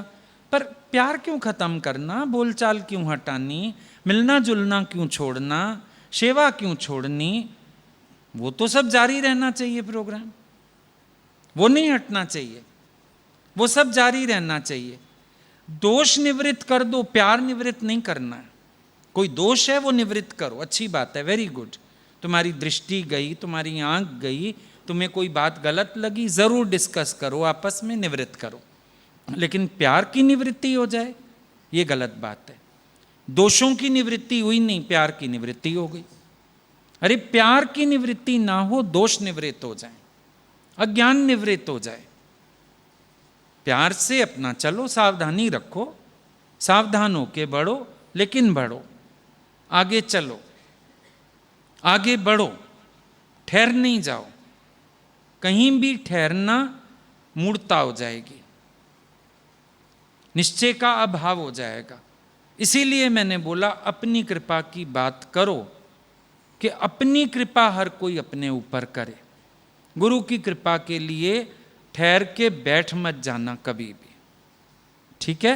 पर प्यार क्यों खत्म करना, बोलचाल क्यों हटानी, मिलना जुलना क्यों छोड़ना, सेवा क्यों छोड़नी? वो तो सब जारी रहना चाहिए प्रोग्राम, वो नहीं हटना चाहिए, वो सब जारी रहना चाहिए। दोष निवृत्त कर दो, प्यार निवृत्त नहीं करना है। कोई दोष है वो निवृत्त करो, अच्छी बात है, वेरी गुड। तुम्हारी दृष्टि गई, तुम्हारी आंख गई, तुम्हें कोई बात गलत लगी, जरूर डिस्कस करो, आपस में निवृत्त करो। लेकिन प्यार की निवृत्ति हो जाए ये गलत बात है। दोषों की निवृत्ति हुई नहीं, प्यार की निवृत्ति हो गई। अरे प्यार की निवृत्ति ना हो, दोष निवृत्त हो जाए, अज्ञान निवृत्त हो जाए। प्यार से अपना चलो, सावधानी रखो, सावधान होके बढ़ो, लेकिन बढ़ो, आगे चलो, आगे बढ़ो, ठहर नहीं जाओ। कहीं भी ठहरना मूर्ता हो जाएगी, निश्चय का अभाव हो जाएगा। इसीलिए मैंने बोला अपनी कृपा की बात करो, कि अपनी कृपा हर कोई अपने ऊपर करे। गुरु की कृपा के लिए ठहर के बैठ मत जाना कभी भी, ठीक है?